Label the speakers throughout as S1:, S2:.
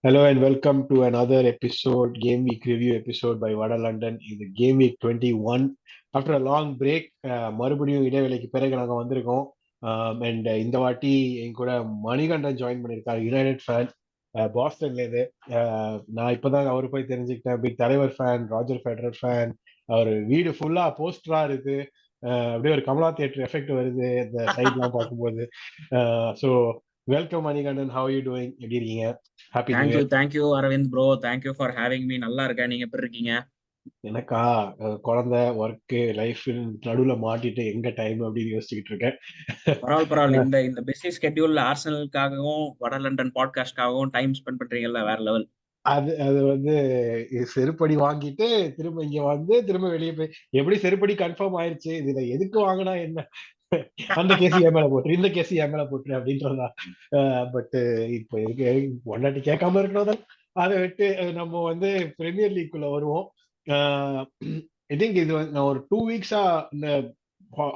S1: Hello and welcome to another episode, Game Week Review episode by Vada London. இது Game Week 21. After a long break, மறுபடியும் இடைவேளைக்கு பிறகு நாங்கள் வந்திருக்கோம். And இந்த வாட்டி என் கூட மணிகண்டன் ஜாயின் பண்ணியிருக்காரு, யுனைடெட் ஃபேன், பாஸ்டன்லேருந்து. நான் இப்போதான் அவரு போய் தெரிஞ்சுக்கிட்டேன். பிக் தலைவர் ஃபேன், ராஜர் ஃபெடரர் ஃபேன். அவர் வீடு ஃபுல்லாக போஸ்டராக இருக்கு. அப்படியே ஒரு கமலா தியேட்டர் எஃபெக்ட் வருது இந்த சைட்லாம் பார்க்கும்போது. So welcome Manikandan, how you doing? எப்படி இருக்கீங்க? Happy new year.
S2: Thank you Aravind bro. Thank you for having me. நல்லா இருக்கேன். நீங்க எப்படி இருக்கீங்க?
S1: எனக்கா குழந்தை ஒர்க்கு லைஃப் நடுவுல மாட்டிட்டு எங்க டைம் அப்படின்னு யோசிச்சுக்கிட்டு இருக்கேன்.
S2: பரவாயில்ல. இந்த பிஸி ஸ்கெட்யூல்ல ஆர்சனலுக்காகவும் வட லண்டன் பாட்காஸ்ட்காகவும் டைம் ஸ்பெண்ட் பண்றீங்கல்ல, வேற லெவல்.
S1: அது அது வந்து செருப்படி வாங்கிட்டு திரும்ப இங்க வந்து திரும்ப வெளியே போய் எப்படி செருப்படி கன்ஃபார்ம் ஆயிருச்சு, இதுல எதுக்கு வாங்கினா என்ன, அந்த கேஸ் என் மேல போட்டுரு, இந்த கேஸ் என் மேல போட்டுரு அப்படின்றதா. பட் இப்போ இருக்கு ஒன்னாட்டி கேட்காம இருக்கணும். அதை விட்டு நம்ம வந்து பிரீமியர் லீக்குள்ள வருவோம். ஐ திங்க் இது நான் ஒரு 2 வீக்ஸா இந்த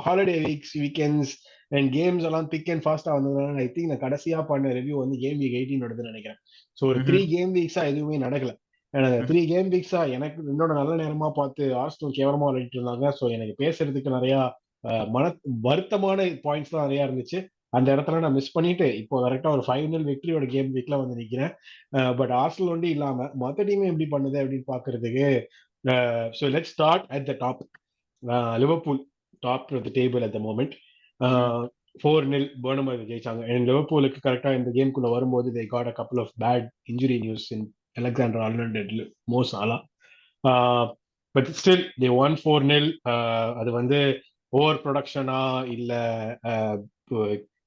S1: ஹாலிடே வீக்கெண்ட்ஸ் அண்ட் கேம்ஸ் எல்லாம் திக் அண்ட் ஃபாஸ்டா வந்ததுனால ஐ திங்க் நான் கடைசியா பண்ண ரிவ்யூ வந்து கேம் வீக் 18 நினைக்கிறேன். ஸோ ஒரு 3 கேம் வீக்ஸா எதுவுமே நடக்கல. 3 கேம் வீக்ஸா எனக்கு என்னோட நல்ல நேரமா பார்த்து ஆர்சனல் கேவலமா விளையாடிட்டு இருந்தாங்க. ஸோ எனக்கு பேசுறதுக்கு நிறைய மன வருத்தமான பாயிண்ட்ஸ் தான் நிறைய இருந்துச்சு. அந்த இடத்துல நான் மிஸ் பண்ணிட்டு இப்போ கரெக்டா ஒரு 5-0 வெற்றியோட கேம் வீக்ல வந்து நிக்கிறேன். பட் ஆர்சனல் ஒண்டி இல்லாம மற்ற டீம் எப்படி பண்ணுது அப்படின்னு பாக்குறதுக்கு. So let's start at the top. Liverpool top of the table at the moment. 4-0 Bournemouth ஜெயிச்சாங்க. அண்ட் லிவர்பூலுக்கு கரெக்டா இந்த கேம்குள்ள வரும்போது they got a couple of bad injury news in Alexander Arnold and Mo Salah. But still they won 4-0. அது வந்து over ப்ரொடக்ஷனா இல்ல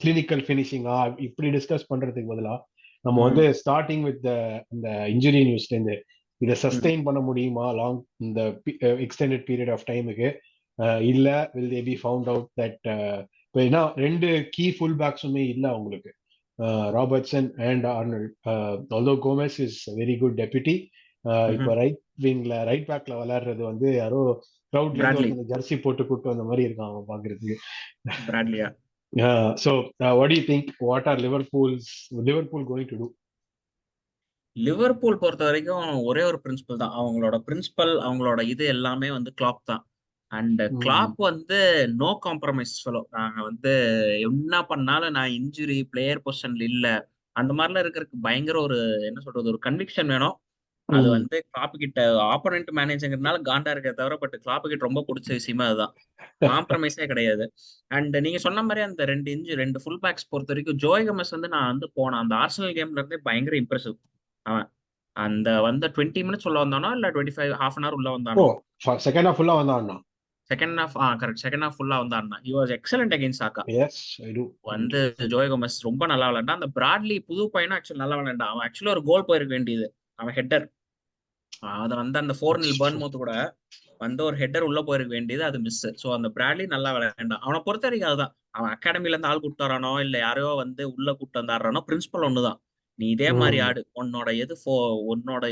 S1: clinical ஃபினிஷிங்கா இப்படி discuss பண்றதுக்கு பதிலா நம்ம வந்து ஸ்டார்டிங் வித் இந்த இன்ஜுரி நியூஸ்ல இருந்து இதை சஸ்டெயின் பண்ண முடியுமா லாங் இந்த எக்ஸ்டெண்டட் பீரியட் ஆஃப் டைமுக்கு, இல்ல will they be found out that இப்போ ஏன்னா 2 கீ ஃபுல் பேக்ஸுமே இல்ல அவங்களுக்கு, Robertson and Arnold. Although Gomez is very good deputy. இப்போ ரைட் விங்ல ரைட் பேக்ல விளையாடுறது வந்து யாரோ கிரவுட்ல இருந்து ஒருத்தங்க ஜெர்சி போட்டு கூட்டு வந்த மாதிரி இருக்கான் அவன் பாக்குறதுக்கு.
S2: பிராட்லியா.
S1: So what do you think? What are Liverpool going to do?
S2: Liverpool பொறுத்த வரைக்கும் ஒரே ஒரு பிரின்சிபல் தான். அவங்களோட இது எல்லாமே வந்து கிளாப் தான். அண்ட் கிளாப் வந்து நோ காம்ப்ரமைஸ் சொல்லும். நாங்க வந்து என்ன பண்ணாலும் நான் இன்ஜுரி பிளேயர் பொசிஷன்ல இல்ல அந்த மாதிரிலாம் இருக்கிறதுக்கு பயங்கர ஒரு என்ன சொல்றது ஒரு கன்விக்ஷன் வேணும். அது வந்து கிளாப் கிட்ட ஆப்போனன்ட் மேனேஜர்னால காண்டா இருக்க தவிர பட் கிளாப் கிட்ட ரொம்ப பிடிச்ச விஷயமா அதுதான். காம்ப்ரமைஸே கிடையாது. அண்ட் நீங்க சொன்ன மாதிரி அந்த 2 ஃபுல் பேக்ஸ் பொறுத்த வரைக்கும் ஜோய் கமஸ் வந்து நான் வந்து போனேன் அந்த ஆர்சனல் கேம்ல இருந்தே பயங்கர இம்ப்ரெசிவ். அவன் அந்த வந்து 20 மினிட்ஸ் உள்ள வந்தானோ இல்ல 25 ஹாஃப் அன் ஹவர் உள்ள வந்தானோ,
S1: செகண்ட் ஹாஃப் ஃபுல்லா வந்தானோ,
S2: second half correct, second half ஃபுல்லா வந்தானா. He was excellent against Saka.
S1: Yes I do.
S2: வந்து ஜோய் கோமஸ் ரொம்ப நல்லா விளையாண்டான். அந்த பிராட்லி புது பையனும் ஆக்சுவலி நல்லா விளையாண்டான். அவன் ஆக்சுவலி ஒரு கோல் போயிருக்க வேண்டியது. அவன் ஹெட்டர் அதை வந்து அந்த 4-0 பர்ன்மவுத் கூட வந்து ஒரு ஹெட்டர் உள்ள போயிருக்க வேண்டியது, அது மிஸ். ஸோ அந்த பிராட்லி நல்லா விளையாண்டான். அவனை பொறுத்த வரைக்கும் அதுதான், அவன் அகாடமில இருந்து ஆள் கூப்பிட்டு வரானோ இல்ல யாரையோ வந்து உள்ள கூப்பிட்டு வந்து ஆடுறானோ பிரின்சிபல் ஒண்ணுதான். நீ இதே மாதிரி ஆடு, உன்னோட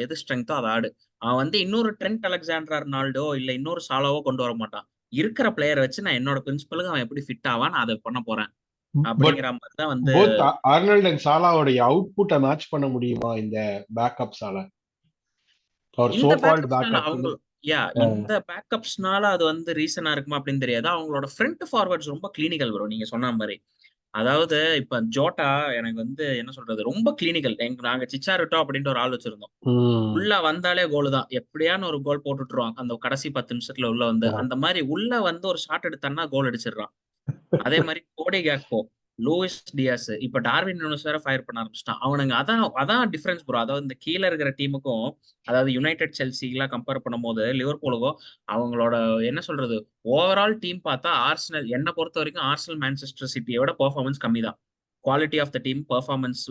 S2: எது ஸ்ட்ரென்த்தோ அதை ஆடு. அவன் வந்து இன்னொரு ட்ரெண்ட் அலெக்சாண்டர் ஆர்னால்டோ இல்ல இன்னொரு சாலாவோ கொண்டு வர மாட்டான். இருக்கிற பிளேயரை வச்சு நான் என்னோட பிரின்சிபலுக்கு அவன் எப்படி ஃபிட் ஆவான் நான் அதை பண்ண போறேன் அப்படிங்கிற மாதிரி தான் வந்து.
S1: ஆர்னால்ட் அண்ட் சாலாவோட அவுட்புட்டை மேட்ச் பண்ண முடியுமா இந்த பேக்கப்ஸால?
S2: இந்த பேக்கப்ஸ்னால அது வந்து ரீசனா இருக்குமா அப்படின்னு தெரியாது. அவங்களோட ஃப்ரண்ட் ஃபார்வர்ட்ஸ் ரொம்ப கிளினிக்கல் ப்ரோ, நீங்க சொன்ன மாதிரி. அதாவது இப்ப ஜோட்டா எனக்கு வந்து என்ன சொல்றது ரொம்ப கிளினிக்கல். நாங்க சிச்சாரிட்டோ அப்படின்ட்டு ஒரு ஆள் வச்சிருந்தோம். உள்ள வந்தாலே கோல் தான், எப்படியான ஒரு கோல் போட்டுட்டுருவாங்க அந்த கடைசி 10 நிமிஷத்துல உள்ள வந்து. அந்த மாதிரி உள்ள வந்து ஒரு ஷாட் எடுத்தான்னா கோல் அடிச்சிடறான். அதே மாதிரி கோடி கேக்போ, லூயிஸ் டியாஸ், இப்ப டார்வின் நூனஸ் வேற ஃபயர் பண்ண ஆரம்பிச்சிட்டான். அவனுங்க அதான் டிஃபரன்ஸ் ப்ரோ. அதாவது இந்த கீழே இருக்கிற டீமுக்கும், அதாவது யுனைடெட் செல்சி எல்லாம் கம்பேர் பண்ணும் போது லிவர்பூலுக்கும் அவங்களோட என்ன சொல்றது ஓவரால் டீம் பார்த்தா ஆர்சனல் என்ன பொறுத்த வரைக்கும் ஆர்சனல் மான்செஸ்டர் சிட்டியோட பெர்ஃபார்மன்ஸ் கம்மி தான். Quality of the team performance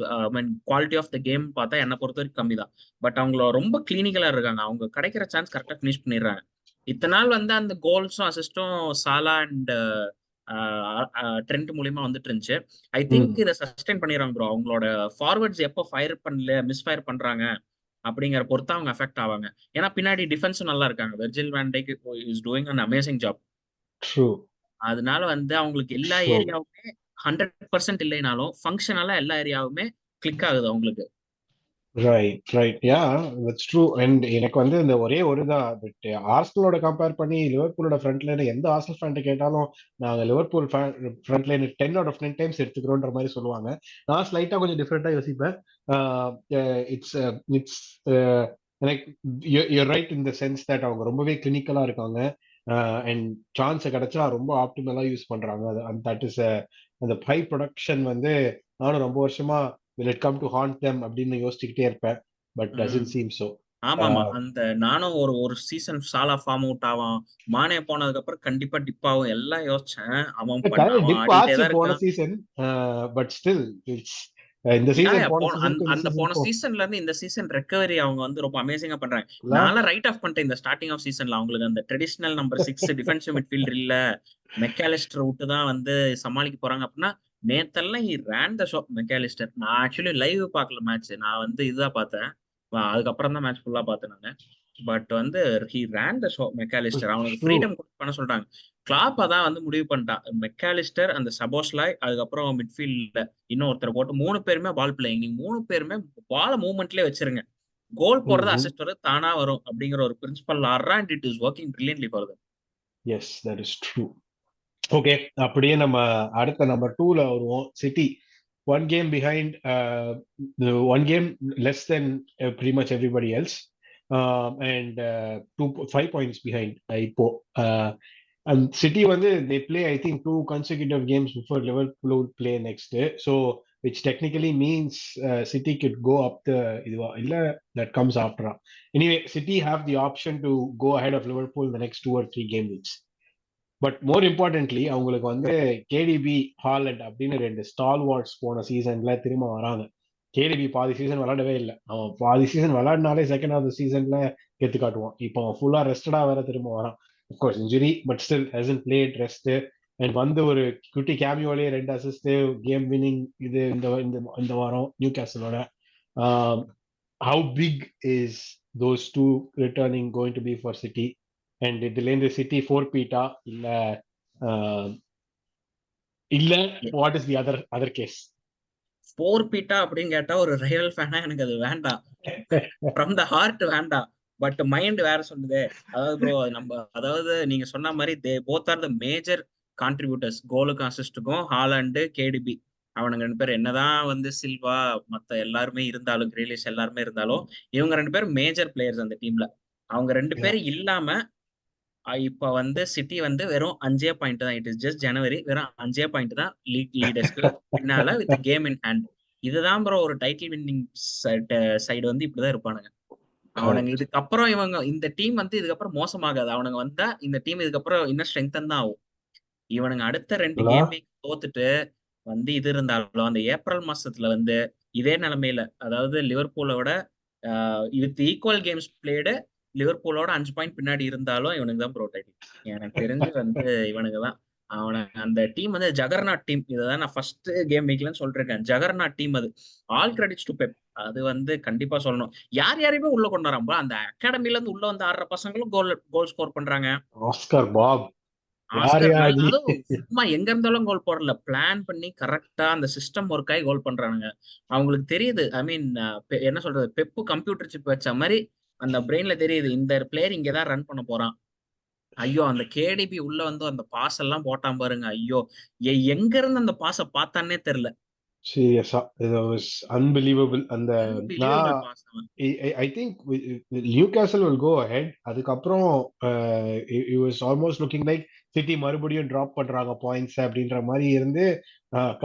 S2: quality of the game பார்த்தா என்ன பொறுத்த வரைக்கும் கம்மி தான். பட் அவங்கள ரொம்ப கிளினிக்கலா இருக்காங்க. அவங்க கிடைக்கிற சான்ஸ் கரெக்டா ஃபினிஷ் பண்ணிடுறாங்க. இத்தனை நாள் வந்து அந்த கோல்ஸும் அசிஸ்டும் சாலா அண்ட் ட்ரெண்ட் மூலியமா வந்துட்டு இருந்துச்சு. ஐ திங்க் இதை சஸ்டெயின் பண்ணிடுறாங்க ப்ரோ. அவங்களோட ஃபார்வர்ட்ஸ் எப்போ ஃபயர் பண்ணல மிஸ் ஃபயர் பண்றாங்க அப்படிங்கிற பொறுத்து அவங்க எஃபெக்ட் ஆவாங்க. ஏன்னா பின்னாடி டிஃபென்ஸும் நல்லா இருக்காங்க. Virgil van Dijk is doing an amazing job. அதனால வந்து அவங்களுக்கு எல்லா ஏரியாவுமே 100% இல்லைனாலும் ஃபங்க்ஷனலா எல்லா ஏரியாவுமே கிளிக் ஆகுது அவங்களுக்கு.
S1: Right yeah, that's true. And எனக்கு வந்து இந்த ஒரே ஒரு தான், பட் ஆர்சனலோட கம்பேர் பண்ணி லிவர்பூலோட ஃப்ரண்ட் லைன் எந்த ஆர்சனல் ஃபேன் கேட்டாலும் நாங்க Liverpool front line 10 out of 10 times எடுத்துக்கிறோன்ற மாதிரி சொல்லுவாங்க. நான் ஸ்லைட்டா கொஞ்சம் டிஃப்ரெண்டா யோசிப்பேன். இட்ஸ் இட்ஸ் எனக்கு you're right in the sense that அவங்க ரொம்பவே கிளினிக்கலா இருக்காங்க. அண்ட் சான்ஸ் கிடைச்சா ரொம்ப ஆப்டிமலா யூஸ் பண்றாங்க. அது தட் இஸ் அந்த ஹை ப்ரொடக்ஷன் வந்து நானும் ரொம்ப வருஷமா will it come to haunt them அப்படின்னு யோசிச்சுக்கிட்டே இருப்பேன். பட்
S2: ம்.
S1: doesn't seem so.
S2: ஆமாமா. அந்த நானும் ஒரு ஒரு சீசன் சாலா ஃபார்ம் அவுட் ஆவான். மானே போனதுக்கு அப்புறம் கண்டிப்பா டிப் ஆகும் எல்லாம் யோசிச்சேன். அவன்
S1: டிப்
S2: ஆடிட்டே
S1: ஆச்சு
S2: தான்
S1: போன
S2: இருக்கான்.
S1: சீசன். பட் ஸ்டில் இட்ஸ் இந்த
S2: யா
S1: சீசன்
S2: யா
S1: போன
S2: போன
S1: சீசனுக்கும் இந்த
S2: அந்த போன
S1: சீசனுக்கும்
S2: சீசன்ல இருந்து இந்த சீசன் ரெக்கவரி அவங்க வந்து ரொம்ப அமேசிங்கா பண்றாங்க.
S1: இல்ல.
S2: நான்லாம் ரைட் ஆஃப் பண்ணிட்டேன் இந்த ஸ்டார்டிங் ஆஃப் சீசன்ல. அவங்களுக்கு அந்த ட்ரெடிஷனல் நம்பர் 6 டிஃபென்சிவ் மிட்ஃபீல்டர் இல்ல, மெக்காலிஸ்டர் விட்டு தான் வந்து சமாளிக்க போறாங்க அப்படின்னா, நேத்தெல்லாம் he ran the show Mac Allister. நான் ஆக்சுவலி லைவ் பார்க்கல மேட்ச், நான் வந்து இதுதான் பார்த்தேன். அதுக்கப்புறம் தான் மேட்ச் ஃபுல்லா பார்த்தேன் நானு. பட் வந்து he ran the show Mac Allister. அவனுக்கு
S1: ட்ரூ.
S2: ஃப்ரீடம் பண்ண சொல்றாங்க. கிளாப் அதான் வந்து முடிவு பண்ணிட்டான். மெக்காலிஸ்டர், அந்த சபோஸ்லாய், அதுக்கப்புறம் மிட்ஃபீல்ட்ல இன்னொருத்தர் போட்டு 3 பேருமே பால் பிளேயிங். நீங்க 3 பேருமே பால மூவ்மெண்ட்லயே வச்சிருங்க. கோல் போறது அசிஸ்ட் வர்றது தானா வரும் அப்படிங்கிற ஒரு பிரின்சிபல் ஆடுறா. And it is working brilliantly for them.
S1: Yes, that is true. Okay, அப்படியே நம்ம அடுத்த நம்பர் 2ல வருவோம். City one game behind, one game less then pretty much everybody else, and 5 points behind இப்போ. And City வந்து they play I think 2 consecutive games before Liverpool will play next day, so which technically means City could go up the இதுவா இல்ல that comes after. Anyway, City have the option to go ahead of Liverpool the next 2 or 3 game weeks. But more importantly அவங்களுக்கு வந்து KDP, Haaland அப்படின்னு 2 stall wards போன சீசன்ல திரும்ப வராங்க. KDP பாதி சீசன் விளையாடவே இல்லை. அவன் பாதி சீசன் விளையாடினாலே செகண்ட் ஆஃப் த சீசன்ல எடுத்து காட்டுவான். இப்போ அவன் ஃபுல்லா ரெஸ்டடா வேற திரும்ப வரான். Of course injury, but still hasn't played, rest. And வந்து ஒரு குட்டி கேமியோலயே 2 அசிஸ்ட், கேம் வின்னிங் இது இந்த இந்த இந்த வாரம் நியூ கேசலோட. How big is those two returning going to be for City? And இதுல இருந்து சிட்டி ஃபோர் பீட்டா இல்ல ஆஹ், இல்ல what is the other case?
S2: ஃபோர் பீட்டா அப்படின்னு கேட்டா ஒரு ரியல் ஃபேனா எனக்கு அது வேண்டாம். ஃப்ரம் த ஹார்ட் வேண்டாம். பட் மைண்ட் வேற சொல்லுதே. அதாவது ப்ரோ நம்ம அதாவது நீங்க சொன்ன மாதிரி they both are the major contributors. கோலுக்கும் அசிஸ்டுக்கும் ஹாலண்டு, கேடிபி, அவனுங்க 2 பேரும் என்னதான் வந்து சில்வா மத்த எல்லாருமே இருந்தாலும், கிரேலிஷ் எல்லாருமே இருந்தாலும், இவங்க 2 பேரும் மேஜர் பிளேயர்ஸ் அந்த டீம்ல. அவங்க 2 பேரும் இல்லாம இப்ப வந்து சிட்டி வந்து வெறும் 5 பாயிண்ட் தான். இட் இஸ் ஜஸ்ட் ஜனவரி. வெறும் 5 பாயிண்ட் தான் லீக் லீடர்ஸ்க்கு பின்னால வித் கேம் இன் ஹேண்ட். இதுதான் ப்ரோ ஒரு டைட்டில் வின்னிங் சைடு வந்து இப்படிதான் இருப்பானுங்க. அவனுங்க
S1: கரெக்ட்.
S2: இதுக்கப்புறம் இவங்க இந்த டீம் வந்து இதுக்கப்புறம் மோசமாகாது. அவனுங்க வந்தா இந்த டீம் இதுக்கப்புறம் இன்னும் ஸ்ட்ரெங்தன் தான் ஆகும். இவனுங்க அடுத்த 2 கேம் வீக் தோத்துட்டு வந்து இது இருந்தாலும் அந்த ஏப்ரல் மாசத்துல வந்து இதே நிலைமையில, அதாவது லிவர்பூலோட வித் ஈக்குவல் கேம்ஸ் பிளேடு, லிவர்பூலோட 5 பாயிண்ட் பின்னாடி இருந்தாலும் இவனுக்கு தான் ப்ரோ டைட்டில். எனக்கு தெரிஞ்சு வந்து இவனுக்கு தான். அவன அந்த டீம் வந்து ஜகர்நாட் டீம். இதான் நான் ஃபர்ஸ்ட் கேம் வீக்லன்னு சொல்றேன். ஜகர்நாட் டீம் அது. All credits to Pep. அது வந்து கண்டிப்பா சொல்லணும். யார் யாரையுமே உள்ள கொண்டு வரான் bro. அந்த அகாடமில இருந்து உள்ள வந்து ஆடுற பசங்களும் கோல் ஸ்கோர் பண்றாங்க.
S1: ஆஸ்கர் பாப் யார்
S2: ஆஸ்கர்
S1: யாதி?
S2: அதுவும் சும்மா எங்க இருந்தாலும் கோல் போடல. பிளான் பண்ணி கரெக்டா அந்த சிஸ்டம் ஒர்க் ஆகி கோல் பண்றானுங்க. அவங்களுக்கு தெரியுது. ஐ மீன் என்ன சொல்றது, பெப்பு கம்ப்யூட்டர் சிப் வச்ச மாதிரி அந்த பிரெயின்ல தெரியுது இந்த பிளேயர் இங்கதான் ரன் பண்ண போறான். ஐயோ அந்த கேடிபி உள்ள வந்து அந்த பாஸ் எல்லாம் போட்டான் பாருங்க. ஐயோ எங்க இருந்து அந்த பாஸ பார்த்தானே தெரியல.
S1: சீரியஸா இது வாஸ் அன்பிலீவபிள். அந்த நான்
S2: அன்பிலீவபிள் பாஸ் அவன்.
S1: I think Newcastle will go ahead. அதுக்கப்புறம் it was almost looking like City மறுபடியும் டிராப் பண்றாங்க பாயிண்ட்ஸ் அப்படின்ற மாதிரி இருந்து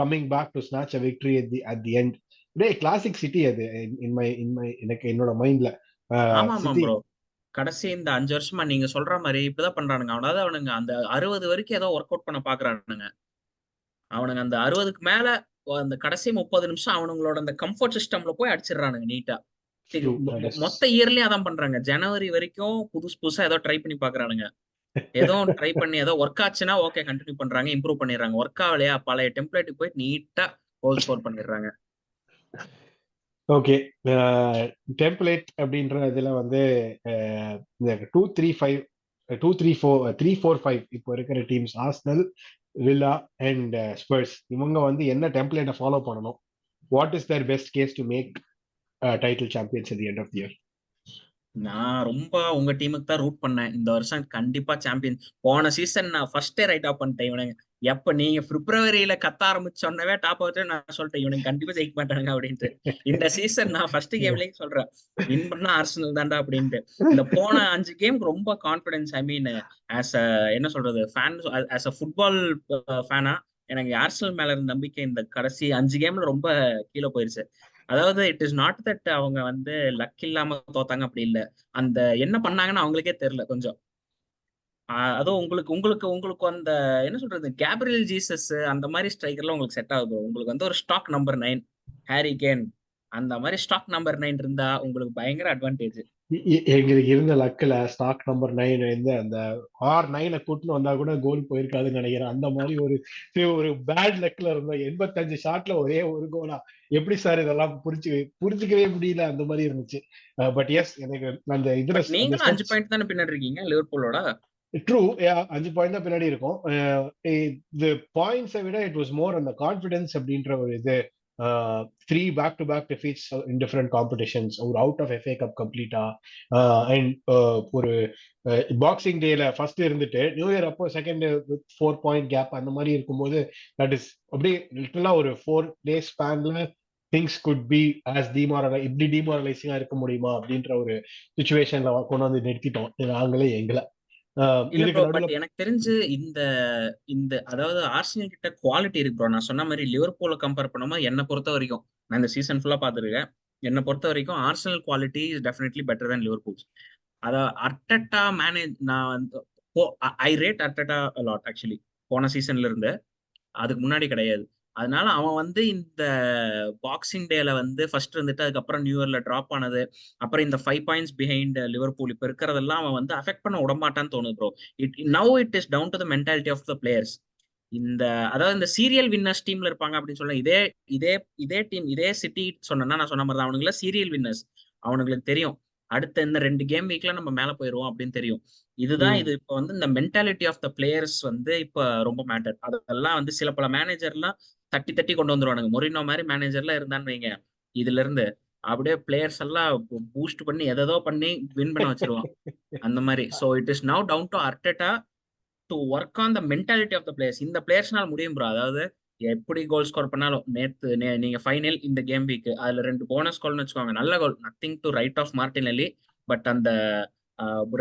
S1: coming back to snatch a victory at the end. The classic City அது. இன் மை எனக்கு என்னோட மைண்ட்ல
S2: ஆமா ஆமா
S1: சிட்டி.
S2: ப்ரோ. கடைசி இந்த 5 வருஷமா நீங்க சொல்ற மாதிரி இப்படிதான் பண்றானுங்க. அவனாவது அவனுங்க அந்த 60 வரைக்கும் ஏதோ ஒர்க் அவுட் பண்ண பாக்குறானுங்க. அவனுங்க அந்த 60க்கு மேல அந்த கடைசி 30 நிமிஷம் அவனுங்களோட அந்த கம்ஃபர்ட் சிஸ்டம்ல போய் அடிச்சிடறானுங்க நீட்டா. மொத்த இயர்லயும் அதான் பண்றாங்க. ஜனவரி வரைக்கும் புதுசு புதுசா ஏதோ ட்ரை பண்ணி பாக்குறானுங்க. ஏதோ ட்ரை பண்ணி ஏதோ ஒர்க் ஆச்சுன்னா ஓகே கண்டினியூ பண்றாங்க, இம்ப்ரூவ் பண்ணிடுறாங்க. ஒர்க் ஆகலையா பழைய டெம்ப்ளேட்டுக்கு போய் நீட்டா கோல் ஸ்கோர் பண்ணிடுறாங்க.
S1: ஓகே, டெம்ப்ளேட் அப்படின்ற இதுல வந்து இந்த 2-3-5, 2-3-4, 3-4-5 இப்போ இருக்கிற teams Arsenal, Villa and Spurs, இவங்க வந்து என்ன டெம்ப்ளேட்டை ஃபாலோ பண்ணணும்? What is their best case to make title champions at the end of the year.
S2: நான் ரொம்ப உங்க டீமுக்கு தான் ரூட் பண்ணேன். இந்த வருஷம் கண்டிப்பா சாம்பியன். போன சீசன் நான் ஃபர்ஸ்டே ரைட் ஆஃப் பண்ணிட்டேன் இவனுங்க. எப்ப நீங்க பிப்ரவரியில கத்த ஆரம்பிச்சோன்னவே டாப் வச்சு நான் சொல்லிட்டேன் இவனுக்கு கண்டிப்பா ஜெயிக்க மாட்டானுங்க அப்படின்ட்டு. இந்த சீசன் நான் ஃபர்ஸ்ட் கேம்லயே சொல்றேன் வின் பண்ணா ஆர்சனல் தான்டா அப்படின்ட்டு. இந்த போன 5 கேமுக்கு ரொம்ப confidence. I mean as a என்ன சொல்றது ஃபேன், ஆஸ் அ ஃபுட்பால் ஃபேனா எனக்கு ஆர்சனல் மேல இருந்த நம்பிக்கை இந்த கடைசி 5 கேம்ல ரொம்ப கீழே போயிருச்சு. அதாவது இட் இஸ் நாட் தட் அவங்க வந்து லக் இல்லாம தோத்தாங்க, அப்படி இல்ல. அந்த என்ன பண்ணாங்கன்னு அவங்களுக்கே தெரியல கொஞ்சம். அதுவும் உங்களுக்கு உங்களுக்கு உங்களுக்கு அந்த என்ன சொல்றது கேப்ரியல் ஜீசஸ் அந்த மாதிரி ஸ்ட்ரைக்கர்லாம் உங்களுக்கு செட் ஆகுது. உங்களுக்கு வந்து ஒரு ஸ்டாக் நம்பர் 9 ஹாரி கேன் அந்த மாதிரி ஸ்டாக் நம்பர் 9 இருந்தா உங்களுக்கு பயங்கர அட்வான்டேஜ்.
S1: எங்களுக்கு இருந்த லக்கில் ஸ்டாக் நம்பர் 9 வந்து அந்த R9 கூட்டின்னு வந்தா கூட கோல் போயிருக்காதுன்னு நினைக்கிறேன். அந்த மாதிரி ஒரு ஒரு பேட் லக்ல இருந்தோம். 85 ஷாட்ல ஒரே ஒரு கோலா, எப்படி சார் இதெல்லாம் புரிஞ்சுக்கவே முடியல, அந்த மாதிரி இருந்துச்சு. பட் எஸ், எனக்கு அந்த இதுல
S2: பட்
S1: அந்த
S2: நீங்களும் 5
S1: ஸ்டெப்ஸ்
S2: பாயிண்ட் தானே பின்னாடி இருக்கீங்க லிவர்பூலோட.
S1: ட்ரூ. 5 பாயிண்ட் தான் பின்னாடி இருக்கும். இது பாயிண்ட்ஸை விட இட் வாஸ் மோர் அந்த கான்ஃபிடன்ஸ் அப்படின்ற ஒரு இது. 3 back to back defeats in different competitions, ஒரு out of FA cup completely, and ஒரு பாக்ஸிங் டேல ஃபர்ஸ்ட் இருந்துட்டு நியூ இயர் அப்போ செகண்ட் வித் 4 பாயிண்ட் கேப் அந்த மாதிரி இருக்கும்போது, தட் இஸ் அப்படியே லிட்டரலா ஒரு 4 டேஸ் ஸ்பேன்ல திங்ஸ் குட் பி ஆஸ் இப்படி டிமாரலைசிங்கா இருக்க முடியுமா அப்படின்ற ஒரு சுச்சுவேஷன்ல கொண்டு வந்து நிறுத்திட்டோம் நாங்களே எங்களை.
S2: இல்ல
S1: இதுக்கு
S2: ப்ரோ, பட்
S1: நடுவுல
S2: எனக்கு தெரிஞ்சு இந்த இந்த அதாவது ஆர்சனல் கிட்ட குவாலிட்டி இருக்கு ப்ரோ. நான் சொன்ன மாதிரி லிவர்பூல கம்பேர் பண்ணும்போது என்னை பொறுத்த வரைக்கும், நான் இந்த சீசன் ஃபுல்லா பாத்துருக்கேன், என்னை பொறுத்த வரைக்கும் Arsenal quality is definitely better than Liverpool. அத அர்டெட்டா மேனேஜ் நான் வந்து ஐ ரேட் அர்டெட்டா லாட் ஆக்சுவலி. போன சீசன்ல இருந்து அதுக்கு முன்னாடி கிடையாது. அதனால அவன் வந்து இந்த பாக்ஸிங் டேல வந்து ஃபர்ஸ்ட் இருந்துட்டு அதுக்கப்புறம் நியூ இயர்ல டிராப் ஆனது, அப்புறம் இந்த 5 பாயிண்ட்ஸ் பிஹைண்ட் லிவர்பூல் இப்ப இருக்கிறதெல்லாம் அவன் வந்து அஃபெக்ட் பண்ண விடமாட்டான்னு தோணுது bro. It is down to the mentality of the players. இந்த அதாவது இந்த சீரியல் வின்னர்ஸ் டீம்ல இருப்பாங்க அப்படின்னு சொல்ல, இதே இதே இதே டீம் இதே சிட்டி சொன்னா நான் சொன்ன மாதிரி தான் அவனுங்கள சீரியல் வின்னர்ஸ். அவனுங்களுக்கு தெரியும் அடுத்த இந்த 2 கேம் வீக்ல நம்ம மேல போயிருவோம் அப்படின்னு தெரியும். இதுதான் இது இப்ப வந்து இந்த மென்டாலிட்டி ஆஃப் த பிளேயர்ஸ் வந்து இப்ப ரொம்ப மேட்டர். அதெல்லாம் வந்து சில பல மேனேஜர்லாம் தட்டி தட்டி கொண்டு வந்துருவானுங்க. மொரினோ மாதிரி மேனேஜர்லாம் இருந்தான்னு வைங்க, இதுல இருந்து அப்படியே பிளேயர்ஸ் எல்லாம் பூஸ்ட் பண்ணி எதோ பண்ணி வின் பண்ண வச்சிருவான் அந்த மாதிரி. So it is now down to Arteta to work on the mentality of the players. இந்த பிளேயர்ஸ்னால முடியும் ப்ரோ. அதாவது எப்படி கோல் ஸ்கோர் பண்ணாலும் நீங்க ஃபைனல் இந்த கேம் வீக் அதுல 2 போனஸ் கோல்னு வச்சுக்கோங்க, நல்ல goal, nothing to write off Martinelli. But அந்த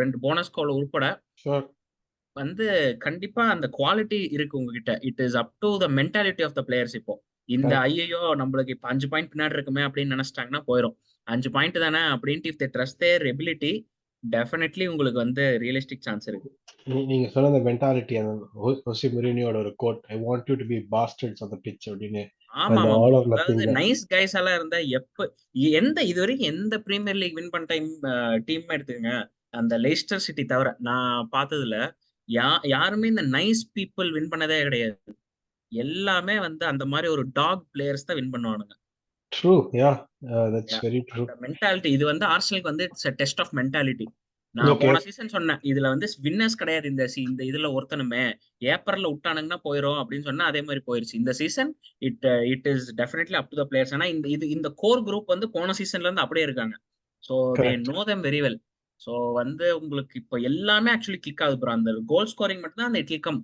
S2: 2 போனஸ் கோல் உட்பட வந்து கண்டிப்பா அந்த குவாலிட்டி இருக்கு உங்ககிட்ட. It is up to the mentality of the players. இப்போ இந்த ஐயோ நம்மளுக்கு இப்ப 5 பாயிண்ட் பின்னாடி இருக்குமே அப்படின்னு நினைச்சிட்டாங்கன்னா போயிடும். 5 பாயிண்ட் தானே அப்படின்ட்டு if they trust there ability, definitely உங்களுக்கு வந்து ரியலிஸ்டிக் சான்ஸ் இருக்கு.
S1: நீங்க சொன்ன அந்த மென்டாலிட்டி, அந்த ஹோசி மொரினியோட ஒரு quote, I want you to be bastards on the pitch அப்படின்னு,
S2: ஆமா
S1: அந்த
S2: ஆமா ப்ரோ.
S1: ஆல் ஆர்
S2: அதாவது
S1: நதிங்.
S2: நைஸ் கைஸ் எல்லாம் இருந்தா இது வரைக்கும் எந்த பிரீமியர் லீக் வின் பண்ண டீம் எடுத்துங்க, அந்த லெஸ்டர் சிட்டி தவிர நான் பார்த்ததுல யாருமே இந்த நைஸ் பீப்புள் வின் பண்ணதே கிடையாது. எல்லாமே வந்து அந்த மாதிரி ஒரு டாக் பிளேயர்ஸ் தான் வின் பண்ணுவானுங்க.
S1: True, yeah, that's very true.
S2: அந்த மென்டாலிட்டி இது வந்து ஆர்சனலுக்கு வந்து இட்ஸ் டெஸ்ட் ஆஃப் மென்டாலிட்டி. நான்
S1: ஓகே.
S2: போன சீசன் சொன்னேன் இதுல வந்து வின்னர்ஸ் கிடையாது, இந்த இதுல ஒருத்தனுமே ஏப்ரல்ல விட்டானுங்கன்னா போயிரும் அப்படின்னு சொன்னா அதே மாதிரி போயிருச்சு. இந்த season it is definitely up to the players. ஆனா இந்த கோர் குரூப் வந்து போன சீசன்ல இருந்து அப்படியே இருக்காங்க. So they
S1: correct.
S2: Know them very well. So வந்து உங்களுக்கு இப்போ எல்லாமே ஆக்சுவலி கிளிக் ஆகுது ப்ரோ. அந்த கோல் ஸ்கோரிங் மட்டும் தான் அந்த கிளிக்கம்.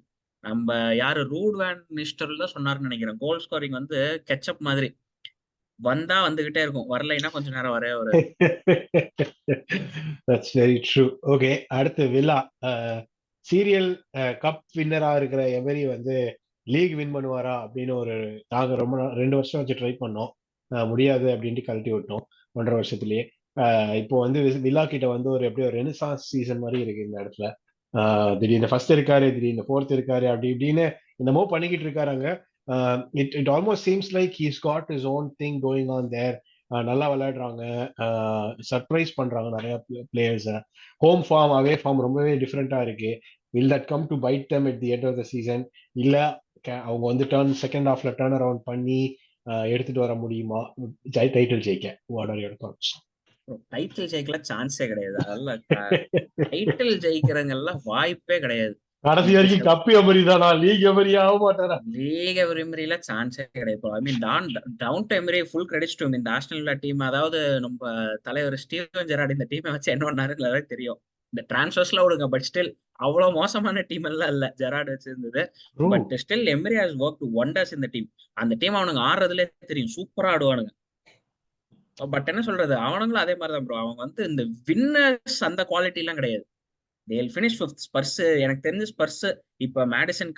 S2: நம்ம யாரு ரூட் வேன் நிஸ்டர்ல சொன்னாருன்னு நினைக்கிறேன், கோல் ஸ்கோரிங் வந்து கெச்சப் மாதிரி வந்தா வந்துகிட்டே இருக்கும், வரலைன்னா கொஞ்ச நேரம் வரவே வராது.
S1: That's very true. ஓகே, அடுத்து வில்லா. சீரியல் கப் வின்னரா இருக்கிற எவரி வந்து லீக் வின் பண்ணுவாரா அப்படின்னு நாங்க ரொம்ப 2 வருஷம் வச்சு ட்ரை பண்ணோம். முடியாது அப்படின்ட்டு கழட்டி விட்டோம் 1.5 வருஷத்துலயே. இப்போ வந்து வில்லா கிட்ட வந்து எப்படி ஒரு ரெனிசான்ஸ் சீசன் மாதிரி இருக்கு இந்த இடத்துல. திடீர்னு ஃபர்ஸ்ட் இருக்காரு, திடீர்னு ஃபோர்த் இருக்காரு, அப்படி இப்படின்னு என்னமோ பண்ணிக்கிட்டு இருக்காருங்க. It almost seems like he's got his own thing going on there. நல்லா விளையாடுறாங்க, சர்ப்ரைஸ் பண்றாங்க நிறைய players. Home form away form ரொம்பவே டிஃப்ரெண்டா இருக்கு. Will that come to bite them at the end of the season? இல்ல அவங்க வந்து செகண்ட் ஹாஃப்ல டர்ன் அரவுண்ட் பண்ணி எடுத்துட்டு வர முடியுமா டைட்டில் ஜெயிக்க? What are your thoughts?
S2: Title ஜெயிக்கல சான்ஸே கிடையாது. அதெல்லாம் டைட்டில் ஜெயிக்கிறவங்க எல்லாம் வாய்ப்பே கிடையாது.
S1: கடைசி
S2: இப்ப
S1: வரைக்கும் கப்பு எமரி தானா, லீக் எமரி ஆக மாட்டாரா?
S2: லீக் எவரிமரியில சான்ஸே கிடையாது. I mean down to Emery full credits to இந்த ஆஸ்டன் வில்லா டீம். அதாவது நம்ம தலைவர் ஸ்டீவன் ஜெரார்ட் இந்த டீமை வச்சு என்ன பண்ணாருன்னு தெரியும். இந்த டிரான்ஸ்ஃபர்ஸ்ல விடுங்க, பட் ஸ்டில் அவ்வளவு மோசமான டீம் எல்லாம் இல்ல ஜெரார்ட் வச்சிருந்தது.
S1: Bro
S2: but still Emery has work wonders இந்த டீம். அந்த டீம் அவனுங்க ஆடுறதுலே தெரியும், சூப்பரா ஆடுவானுங்க. பட் என்ன சொல்றது, அவனுங்களும் அதே மாதிரி தான் ப்ரோ. அவங்க வந்து இந்த வின்னர்ஸ் அந்த குவாலிட்டி எல்லாம் கிடையாது. they'll finish fifth. ஸ்பர்ஸ் எனக்கு தெரிஞ்ச ஸ்பர்ஸ் இப்ப மேடிசன்